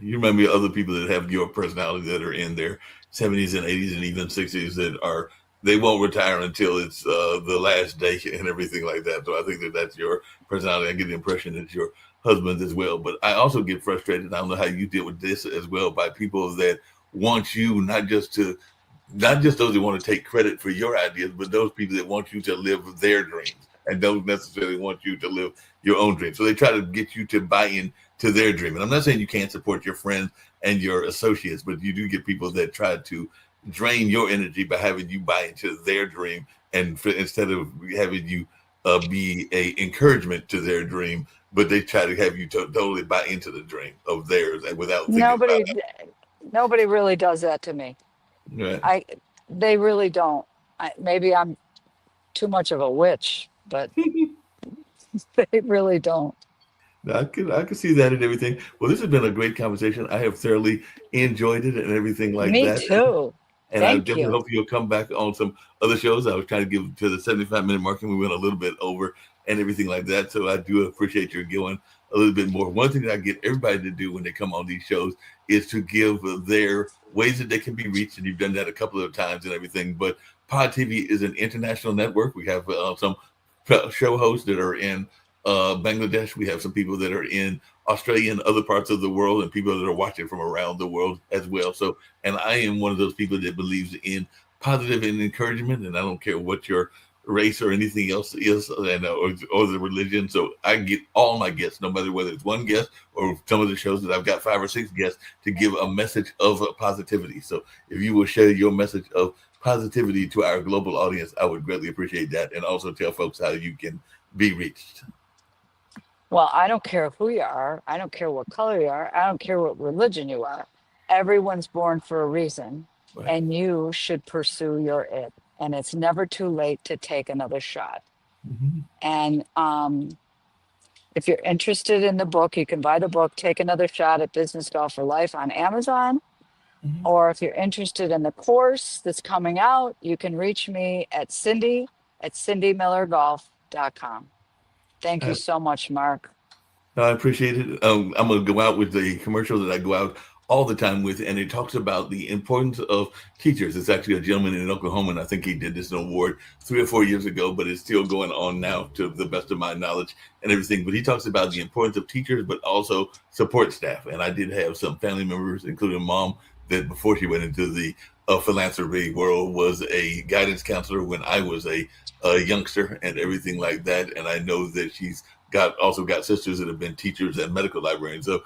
You remind me of other people that have your personality that are in their 70s and 80s and even 60s that are they won't retire until it's the last day and everything like that. So I think that that's your personality. I get the impression that your husband as well. But I also get frustrated. I don't know how you deal with this as well by people that want you not just those that want to take credit for your ideas, but those people that want you to live their dreams and don't necessarily want you to live your own dream. So they try to get you to buy in to their dream. And I'm not saying you can't support your friends and your associates, but you do get people that try to drain your energy by having you buy into their dream, and instead of having you be a encouragement to their dream, but they try to have you totally buy into the dream of theirs and without thinking about Nobody, nobody really does that to me. it. Right. I, they really don't. Maybe I'm too much of a witch, but they really don't. I could see that and everything. Well, this has been a great conversation. I have thoroughly enjoyed it and everything like Me that. too. And I Thank definitely you. hope you'll come back on some other shows. I was trying to give to the 75-minute mark, and we went a little bit over and everything like that. So I do appreciate your going a little bit more. One thing that I get everybody to do when they come on these shows is to give their ways that they can be reached. And you've done that a couple of times and everything. But Pod TV is an international network. We have some show hosts that are in Bangladesh. We have some people that are in Australia and other parts of the world, and people that are watching from around the world as well. So, and I am one of those people that believes in positive and encouragement, and I don't care what your race or anything else is, and or the religion. So I get all my guests, no matter whether it's one guest or some of the shows that I've got 5 or 6 guests to give a message of positivity. So if you will share your message of positivity to our global audience, I would greatly appreciate that, and also tell folks how you can be reached. Well, I don't care who you are. I don't care what color you are. I don't care what religion you are. Everyone's born for a reason, Right. and you should pursue your it. And it's never too late to take another shot. Mm-hmm. And if you're interested in the book, you can buy the book, Take Another Shot at Business Golf for Life on Amazon. Mm-hmm. Or if you're interested in the course that's coming out, you can reach me at Cindy at cindymillergolf.com. Thank you so much, Mark. No, I appreciate it. I'm going to go out with the commercial that I go out all the time with, and it talks about the importance of teachers. It's actually a gentleman in Oklahoma, and I think he did this award 3 or 4 years ago, but it's still going on now to the best of my knowledge and everything. But he talks about the importance of teachers, but also support staff. And I did have some family members, including mom, that before she went into the philanthropy world was a guidance counselor when I was a youngster and everything like that. And I know that she's also got sisters that have been teachers and medical librarians. So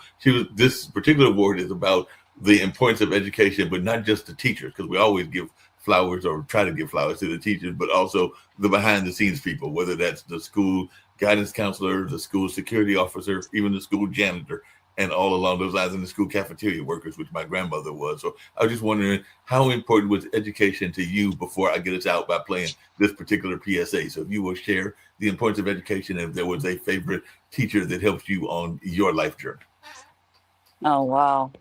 this particular award is about the importance of education, but not just the teachers, because we always give flowers or try to give flowers to the teachers, but also the behind the scenes people, whether that's the school guidance counselor, the school security officer, even the school janitor and all along those lines, in the school cafeteria workers, which my grandmother was. So I was just wondering, how important was education to you before I get us out by playing this particular PSA? So if you will share the importance of education, and if there was a favorite teacher that helped you on your life journey. Oh, wow.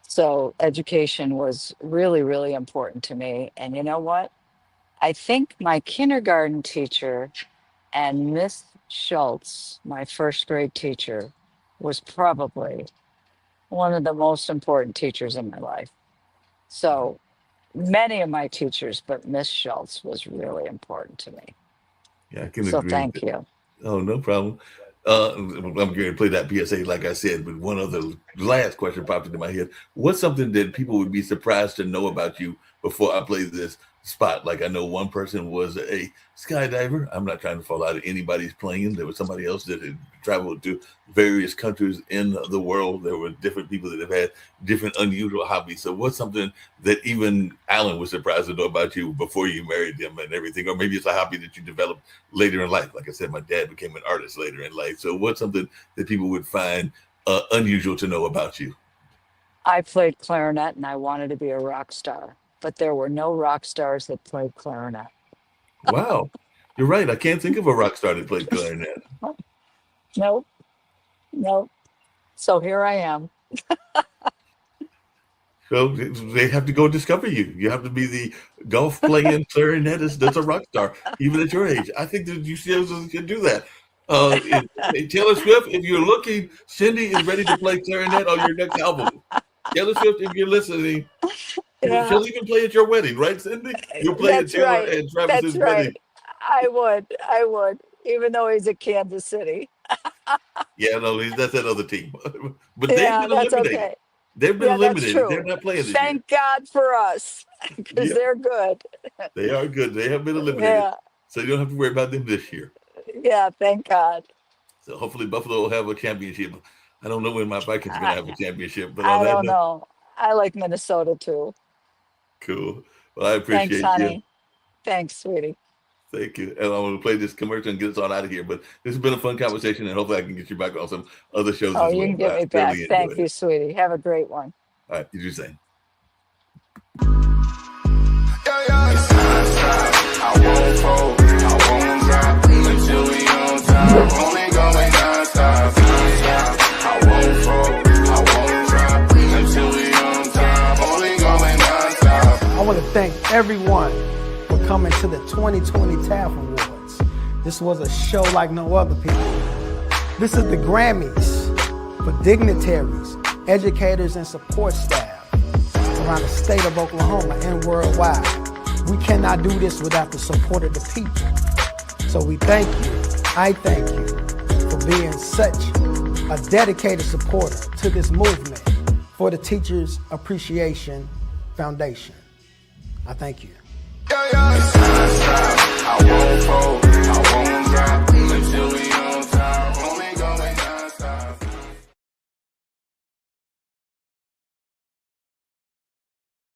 So education was really, really important to me. And you know what? I think my kindergarten teacher and Miss Schultz, my first grade teacher, was probably one of the most important teachers in my life. So many of my teachers, but Miss Schultz was really important to me. Yeah, I can So agree. thank you. Oh, no problem. I'm going to play that PSA, like I said, but one other last question popped into my head. What's something that people would be surprised to know about you before I play this spot? Like, I know one person was a skydiver. I'm not trying to fall out of anybody's plane. There was somebody else that had traveled to various countries in the world. There were different people that have had different unusual hobbies. So what's something that even Alan was surprised to know about you before you married him and everything? Or maybe it's a hobby that you developed later in life. Like I said, my dad became an artist later in life. So what's something that people would find unusual to know about you? I played clarinet and I wanted to be a rock star, but there were no rock stars that played clarinet. Wow. You're right. I can't think of a rock star that played clarinet. Nope, nope. So here I am. So they have to go discover you. You have to be the golf playing clarinetist that's a rock star, even at your age. I think that you still can do that. Taylor Swift, if you're looking, Cindy is ready to play clarinet on your next album. Taylor Swift, if you're listening, Yeah, she'll even play at your wedding, right, Cindy? You'll play at that's Taylor right. and Travis's That's right. wedding. I would, even though he's at Kansas City. Yeah, no, that's that other team. But they've Yeah, been that's eliminated. okay. They've been Yeah, that's eliminated. They're true. not playing this year. Thank God for us, because Yeah, they're good. they are good. They have been eliminated. Yeah, So you don't have to worry about them this year. yeah, thank God. So hopefully Buffalo will have a championship. I don't know when my Vikings are going I, to have a championship, but on I that don't note, know. I like Minnesota too. cool. Well, I Thanks, appreciate you. honey. Thanks, sweetie. Thank you. And I'm going to play this commercial and get us on out of here. But this has been a fun conversation, and hopefully I can get you back on some other shows Oh, as you well. can But get I me back. thoroughly Thank enjoyed you, it. sweetie. Have a great one. All right, you do the same. Yeah, yeah. It's non-stop. I won't fold. I won't drop until we on top. Only going non-stop. Non-stop. I won't fold. I won't drop until we on top. Only going non-stop. I want to thank everyone for coming to the 2020 TAF Awards. This was a show like no other, people. This is the Grammys for dignitaries, educators, and support staff around the state of Oklahoma and worldwide. We cannot do this without the support of the people. So we thank you, I thank you, for being such a dedicated supporter to this movement for the Teachers Appreciation Foundation. I thank you. Yeah, yeah. It's non-stop. I won't fold.